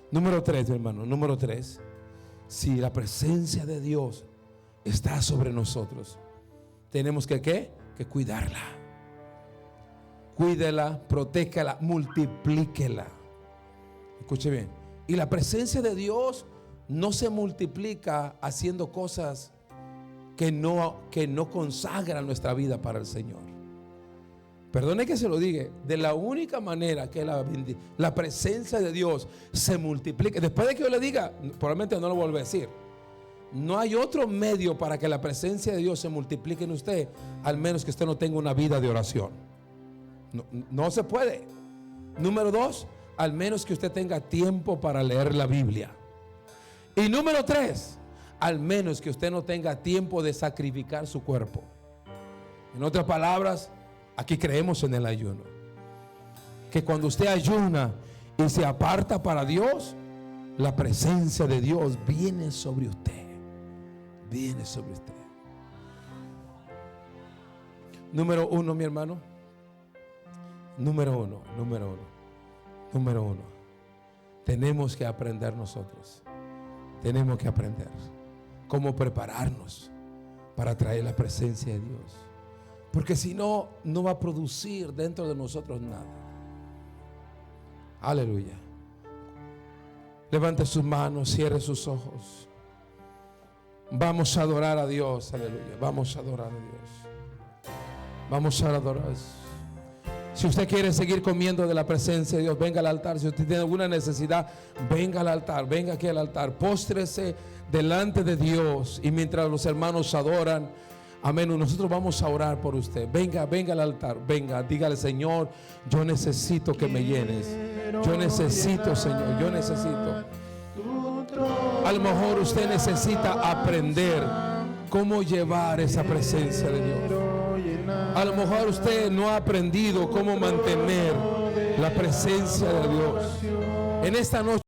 A: Número 3, mi hermano. Número 3. Si la presencia de Dios está sobre nosotros, tenemos que ¿qué? Que cuidarla. Cuídela, protéjala, multiplíquela. Escuche bien. Y la presencia de Dios no se multiplica haciendo cosas que no consagran nuestra vida para el Señor. Perdone que se lo diga, de la única manera que la presencia de Dios se multiplique, después de que yo le diga, probablemente no lo vuelvo a decir, no hay otro medio para que la presencia de Dios se multiplique en usted, al menos que usted no tenga una vida de oración. No se puede. Número 2, al menos que usted tenga tiempo para leer la Biblia. Y número 3, al menos que usted no tenga tiempo de sacrificar su cuerpo. En otras palabras, aquí creemos en el ayuno. Que cuando usted ayuna y se aparta para Dios, la presencia de Dios viene sobre usted. Viene sobre usted. Número 1, mi hermano. Número uno. Tenemos que aprender nosotros. Tenemos que aprender cómo prepararnos para traer la presencia de Dios. Porque si no, no va a producir dentro de nosotros nada. Aleluya. Levante sus manos, cierre sus ojos. Vamos a adorar a Dios. Aleluya. Vamos a adorar a Dios. Vamos a adorar. Si usted quiere seguir comiendo de la presencia de Dios, venga al altar. Si usted tiene alguna necesidad, venga al altar. Venga aquí al altar. Póstrese delante de Dios. Y mientras los hermanos adoran, amén, nosotros vamos a orar por usted. Venga al altar. Venga, dígale: Señor, yo necesito que me llenes. Yo necesito, Señor, yo necesito. A lo mejor usted necesita aprender cómo llevar esa presencia de Dios. A lo mejor usted no ha aprendido cómo mantener la presencia de Dios. En esta noche